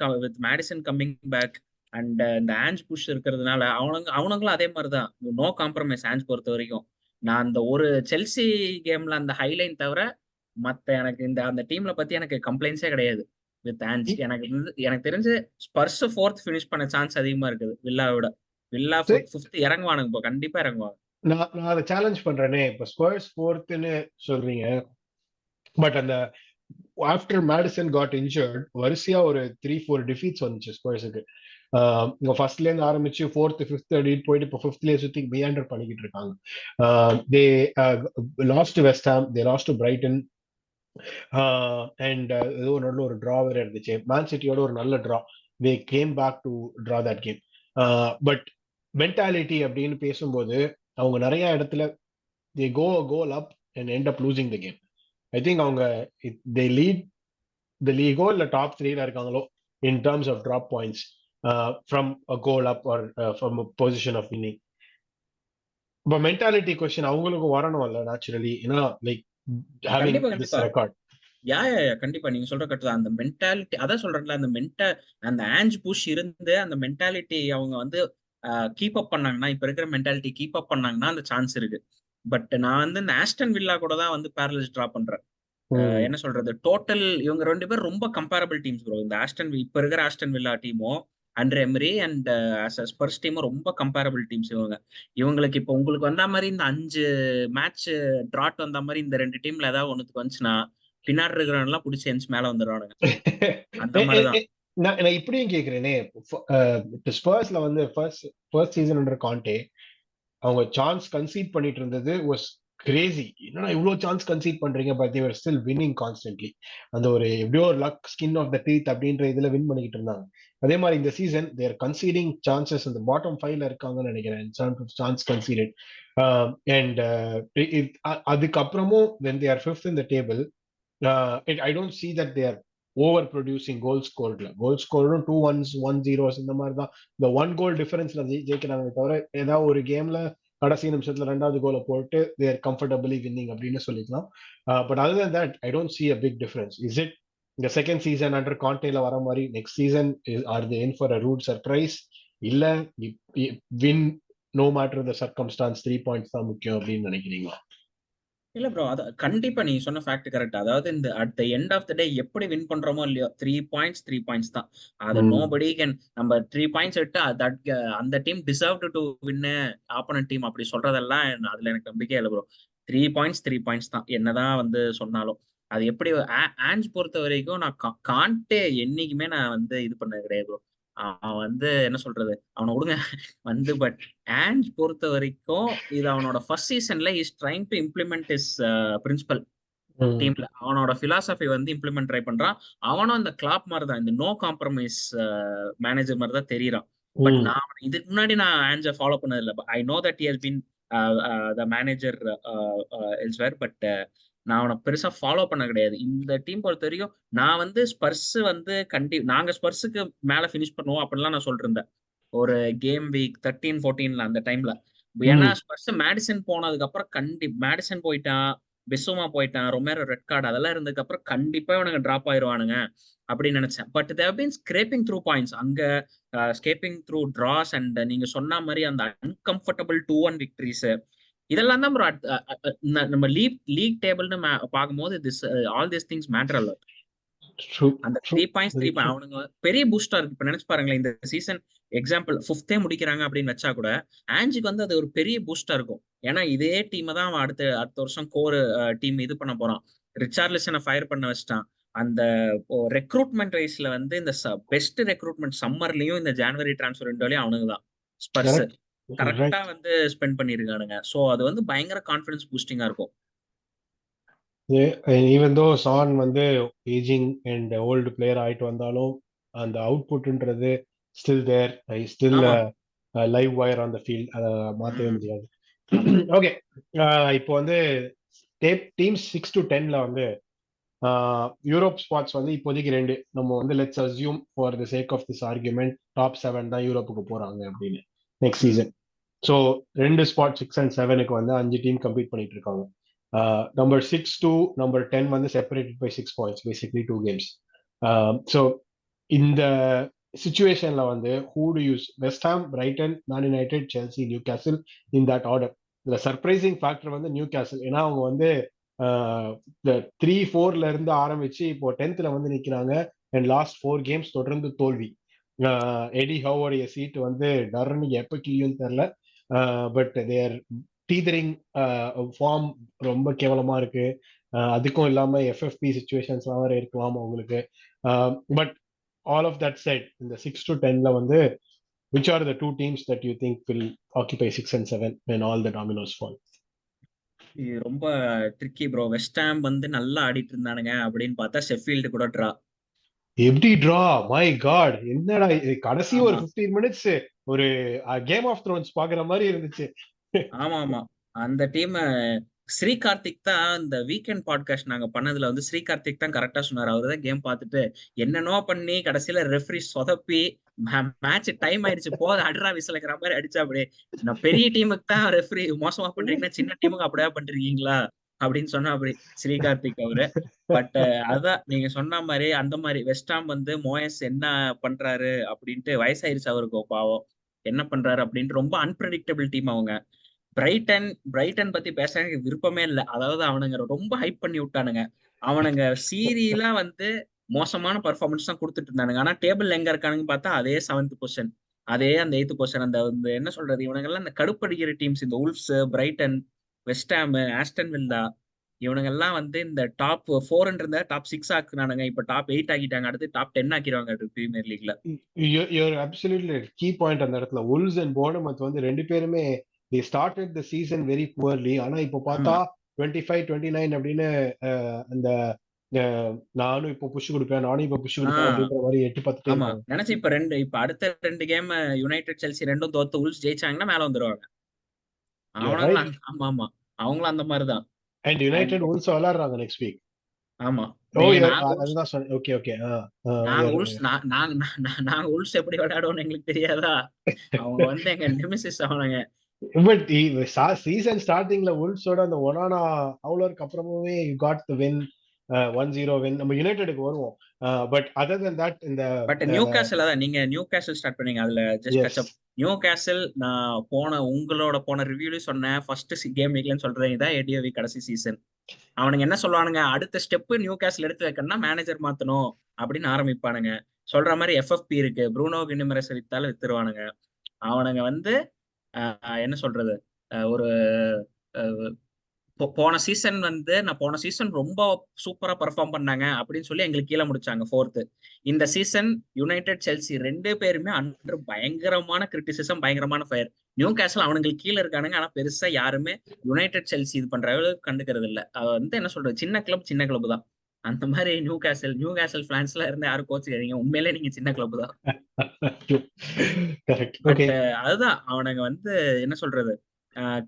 S2: கம்மிங் பேக் அண்ட் இந்த ஆஞ்ச் புஷ் இருக்கிறதுனால அவனுங்களும் அதே மாதிரிதான், நோ காம்ப்ரமைஸ் ஆஞ்ச் பொறுத்த வரைக்கும். நான் அந்த ஒரு செல்சி கேம்ல அந்த ஹைலைன் தவிர மத்த எனக்கு இந்த அந்த டீம்ல பத்தி எனக்கு கம்ப்ளைண்ட்ஸே கிடையாது வித் ஆஞ்ச். எனக்கு தெரிஞ்சு ஸ்பர்ஸ் ஃபோர்த் ஃபினிஷ் பண்ண சான்ஸ் அதிகமா இருக்குது வில்லாவோட. வில்லா ஃபிஃப்த் இறங்குவானுங்க, இப்போ கண்டிப்பா இறங்குவாங்க.
S1: நான் அதை சேலஞ்ச் பண்றேனே. இப்ப ஸ்பர்ஸ் ஃபோர்த்னு சொல்றீங்க, பட் அந்த ஆஃப்டர் மேடிசன் காட் இன்ஜர்ட் வரிசையா ஒரு 3-4 டிஃபீட்ஸ் வந்துச்சு ஸ்பர்ஸுக்கு. இங்க ஃபர்ஸ்ட்ல இருந்து ஆரம்பிச்சு ஃபோர்த் ஃபிஃப்த் அப்படின்னு போயிட்டு இப்போ ஃபிஃப்த்லயே சுத்தி மியாண்டர் பண்ணிக்கிட்டு இருக்காங்க. They lost West Ham, they lost Brighton, and ஏதோ நல்ல ஒரு டிரா வேற இருந்துச்சு. மேன் சிட்டியோட ஒரு நல்ல draw. They came back to draw that game. But mentality அப்படின்னு பேசும்போது அவங்க நிறைய இடத்துல they go goal up and end up losing the game. I think அவங்க தே லீட் த லீகோ இல்ல டாப் 3ல இருக்காங்களோ in terms of drop points from a goal up or from a position of winning. இப்போ mentality question அவங்களுக்கு வரணும் இல்ல naturally, ஏன்னா லைக் ஹேவிங்
S2: கண்டிப்பா
S1: திஸ்
S2: கண்டிப்பா.
S1: ரெக்கார்ட்.
S2: கண்டிப்பா நீங்க சொல்ற கரெக்ட் தான். அந்த மென்டாலிட்டி அதான் சொல்றேன்ல, அந்த ஆஞ்ச் புஷ் இருந்து அந்த மென்டாலிட்டி அவங்க வந்து கீப் அப் பண்ணாங்கன்னா, இப்ப இருக்கிற மென்டாலிட்டி கீப் அப் பண்ணாங்கன்னா அந்த சான்ஸ் இருக்கு. பட் நான் வந்து இந்த ஆஸ்டன் வில்லா கூட தான் வந்து பேரலைஸ் டிரா பண்றேன். என்ன சொல்றது, டோட்டல் இவங்க 2 பேர் ரொம்ப கம்பேரபிள் டீம்ஸ் ப்ரோ. இந்த இப்ப இருக்கிற ஆஸ்டன் வில்லா டீமும் அண்டர் எமரி அண்ட் ஸ்பர்ஸ் டீமும் ரொம்ப கம்பேரபிள் டீம்ஸ் இவங்களுக்கு இப்ப உங்களுக்கு வந்த மாதிரி இந்த 5 மேட்ச் டிராட் வந்த மாதிரி இந்த 2 டீம்ல ஏதாவது ஒண்ணுக்கு வந்துச்சுன்னா பின்னாடி இருக்கிறவங்க எல்லாம் பிடிச்சி எஞ்சி மேல வந்துடுவானுங்க. அந்த மாதிரிதான்.
S1: நான் இப்படியும் கேக்குறேனே. ஸ்பர்ஸ்ல வந்து ஃபர்ஸ்ட் சீசன் அண்டர் கான்டே அவங்க சான்ஸ் கன்சீட் பண்ணிட்டு இருந்தது வாஸ் கிரேசி. என்னன்னா இவ்வளவு சான்ஸ் கன்சீட் பண்றீங்க, but they're still winning constantly. அந்த ஒரு எப்படியோ ஒரு luck skin of the teeth அப்படின்ற இதுல வின் பண்ணிக்கிட்டு இருந்தாங்க. அதே மாதிரி இந்த சீசன் தேர் கன்சீடிங் சான்சஸ் இந்த பாட்டம் 5ல இருக்காங்கன்னு நினைக்கிறேன், சான்ஸ் கன்சீடட். அண்ட் அதுக்கப்புறமும் when they are fifth in the table, I don't see that they are over producing goal ஸ்கோர்ல. கோல் ஸ்கோரும் 2-1s 1-0s இந்த மாதிரி தான். இந்த 1 கோல் டிஃபரன்ஸ்ல ஜெயிக்கிறாங்க தவிர ஏதாவது ஒரு கேம்ல கடைசி நிமிஷத்துல 2வது கோலை போட்டு தேர் கம்ஃபர்டபிளி வின்னிங் அப்படின்னு சொல்லிக்கலாம். But other then that I don't see a big difference. Is it இந்த செகண்ட் சீசன் அண்டர் கான்டேல வர மாதிரி next season are they in for a rude surprise, இல்ல win no matter the circumstances 3 points தான் முக்கியம் அப்படின்னு நினைக்கிறீங்களா?
S2: இல்ல ப்ரோ, அது கண்டிப்பா நீங்க சொன்ன ஃபேக்ட் கரெக்ட். அதாவது இந்த at the end of the day எப்படி வின் பண்றோமோ இல்லையோ 3 பாயிண்ட்ஸ் தான். அது நோபடி கேன் நம்ம 3 பாயிண்ட்ஸ் விட்டு அந்த team deserve to win opponent team அப்படி சொல்றதெல்லாம் அதுல எனக்கு நம்பிக்கையே இல்லை ப்ரோ. 3 பாயிண்ட்ஸ் தான் என்னதான் வந்து சொன்னாலும். அது எப்படி ஆஞ்ச் பொறுத்த வரைக்கும் நான் காண்டே என்னைக்குமே நான் வந்து இது பண்ணது கிடையாது ப்ரோ. அவன் வந்து என்ன சொல்றது, அவனை விடுங்க வந்து. பட் ஆஞ்ச் பொறுத்த வரைக்கும் இது அவனோட ஃபர்ஸ்ட் சீசன்ல is trying to implement is principle டீம்ல. அவனோட பிலாசபி வந்து இம்ப்ளிமெண்ட் ட்ரை பண்றான். அவனும் இந்த கிளாப் மாதிரி தான், இந்த நோ காம்ப்ரமைஸ் மேனேஜர் மாதிரி தான் தெரியறான். பட் நான் இதுக்கு முன்னாடி நான் ஆஞ்ச ஃபாலோ பண்ணது இல்லை. I know that he has been the manager elsewhere. But நான் அவனை பெருசா ஃபாலோ பண்ண கிடையாது. இந்த டீம் பொறுத்த வரைக்கும் நான் வந்து ஸ்பர்ஸ் வந்து நாங்க ஸ்பர்ஸுக்கு மேல பினிஷ் பண்ணுவோம் அப்படிலாம் நான் சொல்லிருந்தேன் ஒரு கேம் வீக் 13-14 அந்த டைம்ல. ஏன்னா ஸ்பர்ஸ் மேடிசன் போனதுக்கு அப்புறம் மேடிசன் போயிட்டான், பெசுமா போயிட்டான், ரொமேரோ ரெட் கார்டு அதெல்லாம் இருந்ததுக்கு அப்புறம் கண்டிப்பா இவனுங்க டிராப் ஆயிருவானுங்க அப்படின்னு நினைச்சேன். But they've been scraping through points அங்க, ஸ்கேப்பிங் த்ரூ டிராஸ் அண்ட் நீங்க சொன்ன மாதிரி அந்த அன்கம்ஃபர்டபிள் 2-1 விக்டரிஸ் இதெல்லாம் தான் ப்ரோ. நம்ம லீக் டேபிள்னு பார்க்கும்போது ஆல் திஸ் திங்ஸ் மேட்டர் அல்ல. அந்த 3 பாயிண்ட்ஸ் அவனுங்க பெரிய பூஸ்டா இருக்கு. இப்ப நினைச்சு பாருங்களேன், இந்த சீசன் எக்ஸாம்பிள் 5th முடிக்கிறாங்க அப்படின்னு வச்சா கூட ஆஞ்சுக்கு வந்து அது ஒரு பெரிய பூஸ்டா இருக்கும். ஏன்னா இதே டீம் தான் அவன் அடுத்த வருஷம் கோர் டீம் இது பண்ண போறான். ரிச்சார்லிசனை ஃபயர் பண்ண வச்சிட்டான். அந்த ரெக்ரூட்மெண்ட் வைஸ்ல வந்து இந்த பெஸ்ட் ரெக்ரூட்மெண்ட் சம்மர்லயும் இந்த ஜனவரி டிரான்ஸ்ஃபர் விண்டோலயும் அவனுங்க தான் ஸ்பர்ஸ் கரெக்டா வந்து ஸ்பெண்ட் பண்ணிருக்கானுங்க. சோ அது வந்து பயங்கர கான்பிடன்ஸ் பூஸ்டிங்கா இருக்கும்.
S1: ஈவன் தோ சான் வந்து ஏஜிங் அண்ட் ஓல்டு பிளேயர் ஆயிட்டு வந்தாலும் அந்த அவுட்புட்ன்றது ஸ்டில் தேர், ஐ ஸ்டில்
S2: ஆமா.
S1: Live wire on the field, அதை மாற்றவே
S2: ம்.
S1: முடியாது.
S2: ஆமா.
S1: ஓகே, இப்போ வந்து டீம் 6 to 10ல வந்து யூரோப் ஸ்பாட்ஸ் வந்து இப்போதைக்கு ரெண்டு. நம்ம வந்து let's assume for the sake of this argument top 7 தான் யூரோப்புக்கு போறாங்க அப்படின்னு நெக்ஸ்ட்
S2: ம்.
S1: சீசன். ஸோ ரெண்டு ஸ்பாட் 6 and 7க்கு வந்து 5 டீம் கம்ப்ளீட் பண்ணிட்டு இருக்காங்க. நம்பர் 6 to நம்பர் 10 வந்து separated by 6 points, basically 2 games. So இந்த சுச்சுவேஷன்ல வந்து who do use? West Ham, Brighton, Man United, Chelsea, Newcastle, in that order. இதுல சர்ப்ரைசிங் ஃபேக்டர் வந்து நியூ கேசல். ஏன்னா அவங்க வந்து இந்த 3-4ல இருந்து ஆரம்பிச்சு இப்போ 10th வந்து நிக்கிறாங்க. அண்ட் லாஸ்ட் 4 games தொடர்ந்து தோல்வி. எடி ஹவோடைய சீட் வந்து டர்னு எப்ப கிழியும் தெரியல. பட் தேர் டீதரிங் ஃபார்ம் ரொம்ப கேவலமா இருக்கு. அதுக்கும் இல்லாம எஃப்எஃப்பி சுச்சுவேஷன்ஸ்லாம் வேற இருக்கலாம் அவங்களுக்கு. But all of that set, இந்த 6 to 10ல வந்து which are the two teams that you think will occupy 6 and 7 when all the dominoes fall?
S2: இது ரொம்ப ட்ரிக்கி ப்ரோ. வெஸ்ட் ஹாம் வந்து நல்லா ஆடிட்டு இருந்தானுங்க அப்படின்னு பார்த்தா ஷெஃபீல்டு கூட ட்ரா.
S1: எப்படி டிரா? மை காட், என்னடா இது? கடைசி ஒரு
S2: ஆமா.
S1: 15 மினிட்ஸ் ஒரு கேம் ஆஃப் த்ரோன்ஸ் பாக்குற மாதிரி இருந்துச்சு.
S2: ஆமா ஆமா. அந்த டீம் ஸ்ரீ கார்த்திக் தான் இந்த வீக்கெண்ட் பாட்காஸ்ட் நாங்க பண்ணதுல வந்து ஸ்ரீ கார்த்திக் தான் கரெக்டா சொன்னார். அவரு தான் கேம் பார்த்துட்டு என்னென்னோ பண்ணி கடைசியில ரெஃப்ரி சொதப்பி மேட்ச் டைம் ஆயிடுச்சு போது அடுறா விசிலக்கிற மாதிரி அடிச்சா அப்படியே. நான் பெரிய டீமுக்கு தான் ரெஃப்ரி மோசமா பண்றீங்கன்னா சின்ன டீமுக்கு அப்படியே பண்றீங்களா அப்படின்னு சொன்னா அப்படி ஸ்ரீ கார்த்திக் அவரு. பட் அதான் நீங்க சொன்ன மாதிரி அந்த மாதிரி வெஸ்டாம் வந்து மோயஸ் என்ன பண்றாரு அப்படின்ட்டு வயசாயிருச்சு அவருக்கு பாவம். என்ன பண்றாரு அப்படின்ட்டு ரொம்ப அன்பிரடிக்டபிள் டீம் அவங்க. பிரைட்டன் பிரைட்டன் பத்தி பேச எனக்கு விருப்பமே இல்லை. அதாவது அவனுங்க ரொம்ப ஹைப் பண்ணி விட்டானுங்க. அவனுங்க சீரியலா வந்து மோசமான பர்ஃபார்மன்ஸ் தான் கொடுத்துட்டு இருந்தானுங்க. ஆனா டேபிள் எங்க இருக்கானுங்க பார்த்தா அதே 7th பொசிஷன், அதே அந்த 8th பொசிஷன். அந்த என்ன சொல்றது, இவனுங்கெல்லாம் இந்த கடுப்படிக்கிற டீம்ஸ், இந்த Wolves, Brighton, West Ham, Aston Villa, இவனுங்கெல்லாம் வந்து இந்த டாப் 4 இருந்த டாப் 6 ஆக்குனானுங்க. இப்ப டாப் 8 ஆக்கிட்டாங்க. அடுத்து டாப் 10 ஆக்கிடுவாங்க பிரீமியர் லீக்ல.
S1: You're absolutely right. Key point அந்த இடத்துல Wolves and Bournemouth வந்து ரெண்டு பேருமே they started the season very poorly. ஆனா இப்போ பார்த்தா
S2: ஆமா.
S1: 25-29 அப்படின்னு அந்த நானும் இப்போ புஷ் கொடுப்பேன், நானும் இப்போ புஷ் கொடுப்பேன்
S2: ஆஹ்
S1: அப்படின்ற மாதிரி 8-10
S2: ஆமா.
S1: இருக்காங்க.
S2: நினைச்சு இப்ப அடுத்த 2 கேம் யுனைடெட் செல்சி ரெண்டும் தோத்து உல்ஸ் ஜெயிச்சாங்கன்னா மேல வந்துருவாங்க.
S1: You're
S2: அவனுங்களும்
S1: right.
S2: ஆமா ஆமா. அவங்களும் அந்த மாதிரிதான்.
S1: And
S2: அண்ட்
S1: United Wolves விளையாடுறாங்க next week.
S2: ஆமா.
S1: ஓ,
S2: நாங்க உல்ஸ்
S1: அதுதான் சொன்னேன். Okay okay.
S2: நாங்க உல்ஸ் நாங்க உல்ஸ் எப்படி விளையாடுவோம்னு எங்களுக்கு தெரியாதா? அவங்க வந்து எங்க நெமிசிஸ் அவனுங்க.
S1: பட் சீசன் ஸ்டார்டிங்ல வுல்ஃப்ஸோட அந்த ஒனானா ஹவுலருக்கு அப்புறமே you got the win, 1-0 win. நம்ம யுனைடெடுக்கு வருவோம். பட் அதர் தென் தட் இந்த
S2: பட் நியூ கேசல், அதான் நீங்க நியூ கேசல் ஸ்டார்ட் பண்ணீங்க. அதுல just
S1: as
S2: touch up. Newcastle நான் உங்களோட போன ரிவ்யூலயும் சொன்னேன். ஃபர்ஸ்ட் கேம் வீக்லன்னு சொல்றேன், இதான் ஏடிஓவி கடைசி சீசன். அவனுங்க என்ன சொல்லுவானுங்க, அடுத்த ஸ்டெப் நியூ கேஸ்ல எடுத்து வைக்கணும்னா மேனேஜர் மாத்தணும் அப்படின்னு ஆரம்பிப்பானுங்க. சொல்ற மாதிரி எஃப்எஃப்பி இருக்கு, ப்ரூனோ கினிமரஸ் வித்தாலும் வித்துருவானுங்க. அவனுங்க வந்து என்ன சொல்றது, ஒரு போன சீசன் வந்து போன சீசன் ரொம்ப சூப்பரா பெர்ஃபார்ம் பண்ணாங்க அப்படின்னு சொல்லி எங்களுக்கு கீழே முடிச்சாங்க 4th. இந்த சீசன் யுனைடெட் செல்சி ரெண்டு பேருமே அண்டர் பயங்கரமான கிரிட்டிசிசம், பயங்கரமான ஃபயர். நியூ கேசல் அவனுங்களுக்கு கீழே இருக்கானுங்க. ஆனா பெருசா யாருமே யுனைடெட் செல்சி இது பண்ற அளவுக்கு கண்டுக்கிறது இல்ல. அது வந்து என்ன சொல்றது, சின்ன கிளப் தான். அந்த மாதிரி நியூ கேசல் பிளான்ஸ்ல இருந்து யாரும் கோச்சுக்காதீங்க, உண்மையிலே நீங்க சின்ன கிளப் தான்.
S1: கரெக்ட். ஓகே.
S2: பட் அதுதான் அவனுங்க வந்து என்ன சொல்றது,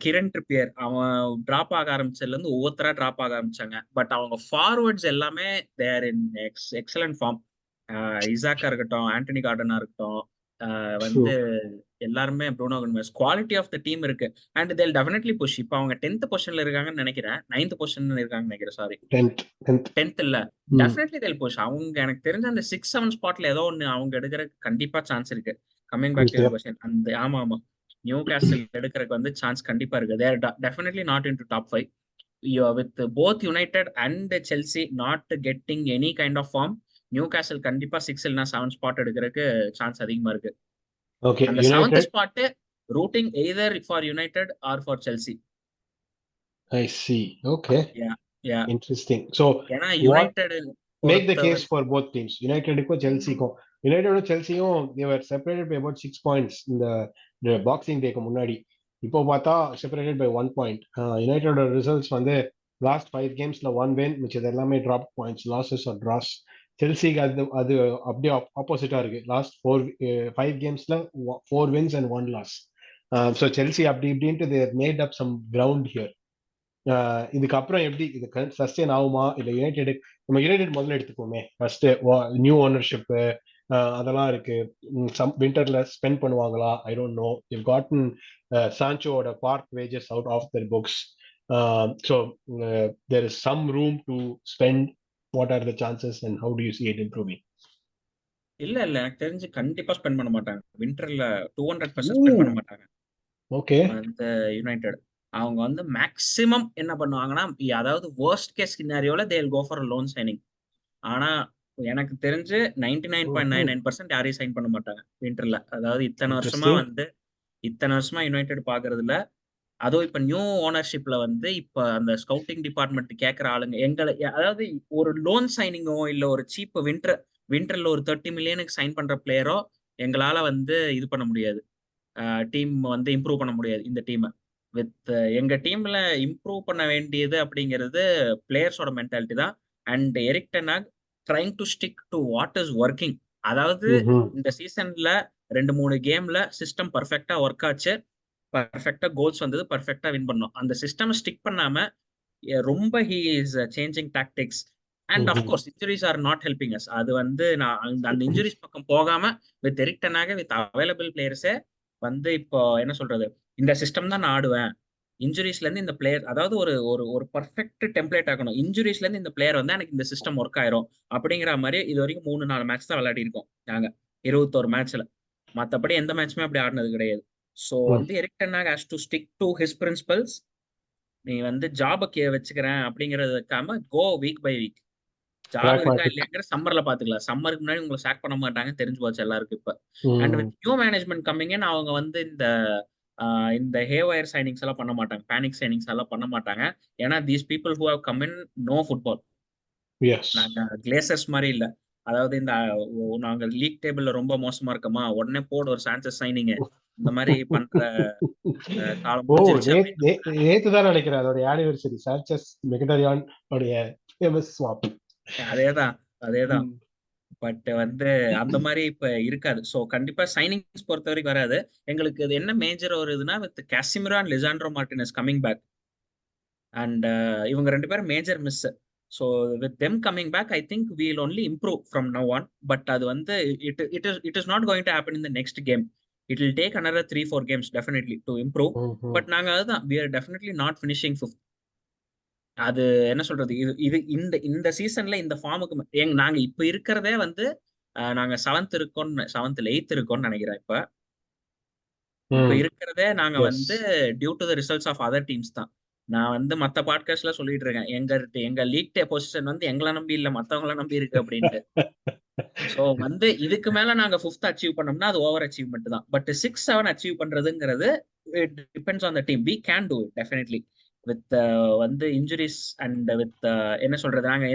S2: கிரண் ட்ரிப்பியர் அவன் டிராப் ஆக ஆரம்பிச்சதுல இருந்து ஒவ்வொருத்தரா டிராப் ஆக ஆரம்பிச்சாங்க. பட் அவங்க ஃபார்வர்ட்ஸ் எல்லாமே தேர் இன் எக்ஸலன்ட் ஃபார்ம். இசாக்கா இருக்கட்டும், ஆண்டனி கார்டனா இருக்கட்டும், வந்து எல்லாருமே Bruno converse quality of the team இருக்கு. And they'll definitely push. இப்போ அவங்க 10th பொசிஷன்ல இருக்காங்கன்னு நினைக்கிறேன், 9th பொசிஷன்ல இருக்காங்கன்னு நினைக்கிறேன், சாரி
S1: 10th.
S2: 10th இல்ல. டெஃபினெட்லி தேல் புஷ். அவங்க எனக்கு தெரிஞ்ச அந்த 6-7 ஸ்பாட்ல ஏதோ ஒன்னு அவங்க எடுக்கிற கண்டிப்பா சான்ஸ் இருக்கு. கம்மிங் பேக் டு கொஸ்டின், அந்த ஆமா ஆமா, நியூ கேசல் எடுக்கிறதுக்கு வந்து சான்ஸ் கண்டிப்பா இருக்கு. They're definitely not in to top 5. With both United and Chelsea not getting any kind of form, Newcastle கண்டிப்பா 6 இல்லைனா 7 ஸ்பாட் எடுக்கிறதுக்கு சான்ஸ் அதிகமா இருக்கு.
S1: ஓகே.
S2: அந்த 7th
S1: United.
S2: Spot rooting either for United or for Chelsea.
S1: I see. Okay.
S2: Yeah yeah.
S1: Interesting. So
S2: ஏன்னா
S1: what
S2: United
S1: make the
S2: பொறுத்தவரை
S1: case for both teams? யுனைடெடுக்கும் செல்சிக்கும். யுனைடெடும் செல்சியும் they were separated by about 6 points இந்த boxing டேக்கு முன்னாடி. இப்போ பார்த்தா செப்பரேட்டட் பை 1 point. யுனைடெடோட ரிசல்ட்ஸ் வந்து லாஸ்ட் 5 கேம்ஸ்ல 1 win, மிச்சது எல்லாமே drop points, losses or draws. செல்சிக்கு அது அப்படியே ஆப்போசிட்டா இருக்கு. லாஸ்ட் 5 கேம்ஸ்ல 4 wins and 1 loss. So Chelsea அப்படி இப்படின்ட்டு they made up some ground here. இதுக்கப்புறம் எப்படி இது சஸ்டெயின் ஆகுமா, இல்லை யுனைடெட், நம்ம யுனைடெட் முதல்ல எடுத்துக்கோமே. ஃபர்ஸ்ட் நியூ ஓனர்ஷிப் அதெல்லாம் இருக்கு. சம் விண்டர்ல ஸ்பெண்ட் பண்ணுவாங்களா, I don't know. You gotten சான்சோட park wages out of their books. So there is some room to spend. What are the chances and how do you see it improving?
S2: இல்ல எனக்கு தெரிஞ்சு கண்டிப்பா spend பண்ண மாட்டாங்க விண்டர்ல. 200% spend பண்ண மாட்டாங்க
S1: okay.
S2: அந்த யுனைடெட். அவங்க வந்து மேக்சிமம் என்ன பண்ணுவாங்கன்னா, அதாவது worst கேஸ் சினாரியோல they will go for a loan signing. ஆனா எனக்கு தெரிஞ்சு 99.99% யாரையும் சைன் பண்ண மாட்டாங்க விண்டர்ல. அதாவது
S1: இன்ட்ரெஸ்டிங்.
S2: இத்தனை வருஷமா யுனைடெட் பாக்குறதுல, அதுவும் இப்ப நியூ ஓனர்ஷிப்ல வந்து இப்ப அந்த ஸ்கவுட்டிங் டிபார்ட்மெண்ட் கேட்கிற ஆளுங்க எங்களை, அதாவது ஒரு லோன் சைனிங்கோ இல்ல ஒரு சீப் விண்டர்ல ஒரு 30 மில்லியனுக்கு சைன் பண்ற பிளேயரோ எங்களால வந்து இது பண்ண முடியாது. டீம் வந்து இம்ப்ரூவ் பண்ண முடியாது இந்த டீமை. வித் எங்க டீம்ல இம்ப்ரூவ் பண்ண வேண்டியது அப்படிங்கிறது பிளேயர்ஸோட மென்டாலிட்டி தான். And Erik ten Hag trying to stick to what is working. அதாவது இந்த சீசன்ல 2-3 கேம்ல சிஸ்டம் பர்ஃபெக்டா ஒர்க் ஆச்சு, பர்ஃபெக்டா கோல்ஸ் வந்தது, பர்ஃபெக்டா வின் பண்ணோம். அந்த சிஸ்டம் ஸ்டிக் பண்ணாம ரொம்ப he is changing tactics. And of course injuries are not helping us. அது வந்து நான் அந்த இன்ஜுரிஸ் பக்கம் போகாம with Erik ten Hag with available பிளேயர்ஸே வந்து இப்போ என்ன சொல்றது, இந்த சிஸ்டம் தான் நான் ஆடுவேன். இன்ஜுரிஸ்ல இருந்து இந்த பிளேயர், அதாவது ஒரு ஒரு ஒரு பர்ஃபெக்ட் டெம்ப்ளேட் ஆகணும். இன்ஜுரிஸ்ல இருந்து இந்த பிளேயர் வந்து எனக்கு இந்த சிஸ்டம் ஒர்க் ஆயிரும் அப்படிங்கிற மாதிரி இது வரைக்கும் 3-4 மேட்ச் தான் விளையாடி இருக்கோம் நாங்க 21 மேட்ச்ல. மற்றபடி எந்த மேட்ச்மே அப்படி ஆடினது கிடையாது. ஸோ வந்து Erik ten Hag has to stick to his principles. நீ வந்து ஜாப வச்சுக்கிறேன் அப்படிங்கறது வைக்காம go week by week. Job இருக்கா இல்லையாங்கிற சம்மர்ல பாத்துக்கலாம். சம்மருக்கு முன்னாடி உங்களை சாக் பண்ண மாட்டாங்க தெரிஞ்சு போச்சு எல்லாருக்கும் இப்ப. And with new management coming in, அவங்க வந்து இந்த ஹேவயர் சைனிங்ஸ் எல்லாம் பண்ண மாட்டாங்க, பேனிக் சைனிங்ஸ் எல்லாம் பண்ண மாட்டாங்க. ஏன்னா these people who have come in know football. நாங்க கிளேசர்ஸ் மாதிரி இல்ல. அதாவது நாங்க லீக் டேபிள்ல ரொம்ப மோசமா இருக்கோமா, உடனே போடு ஒரு சான்சஸ் சைனிங், இந்த மாதிரி பண்ற காலம்
S1: ஓ,
S2: முடிஞ்சிருச்சு அப்படின்னு.
S1: நேத்து தான் நினைக்கிறேன் அதோட ஆனிவர்சரி, சாnchez மிகடரியான் உடைய ஃபேமஸ் ஸ்வாப்.
S2: அதேதான் அதேதான். பட் வந்து அந்த மாதிரி இப்ப இருக்காது. ஸோ கண்டிப்பா சைனிங்ஸ் பொறுத்த வரைக்கும் வராது. எங்களுக்கு இது என்ன மேஜர் வருதுன்னா, with Casemiro and Lisandro Martinez coming back. And இவங்க 2 பேரும் major miss. So with them coming back I think we'll only improve from now on. But அது வந்து it is not going to happen in the next game. It will take another 3-4 games definitely to improve. But நாங்க அதுதான் we are definitely not finishing 5th. அது என்ன சொல்றது, இது இது இந்த இந்த சீசன்ல இந்த ஃபார்முக்கு நாங்க இப்ப இருக்கிறதே வந்து நாங்க 7th 8th நினைக்கிறேன். இப்ப இருக்கிறதே நாங்க வந்து due to the results of other teams தான். நான் வந்து மத்த பாட்காஸ்ட்ல சொல்லிட்டு இருக்கேன், எங்க லீக் பொசிஷன் வந்து எங்களை நம்பி இல்ல மத்தவங்கள நம்பி இருக்கு அப்படின்ட்டு. சோ வந்து இதுக்கு மேல நாங்க 5th அச்சீவ் பண்ணோம்னா அது ஓவர் அச்சீவ்மெண்ட் தான். பட் 6-7 அச்சீவ் பண்றதுங்கிறது it depends on the team. We can do it definitely with வந்து இன்ஜுரிஸ் அண்ட் வித் என்ன சொல்றது, நாங்க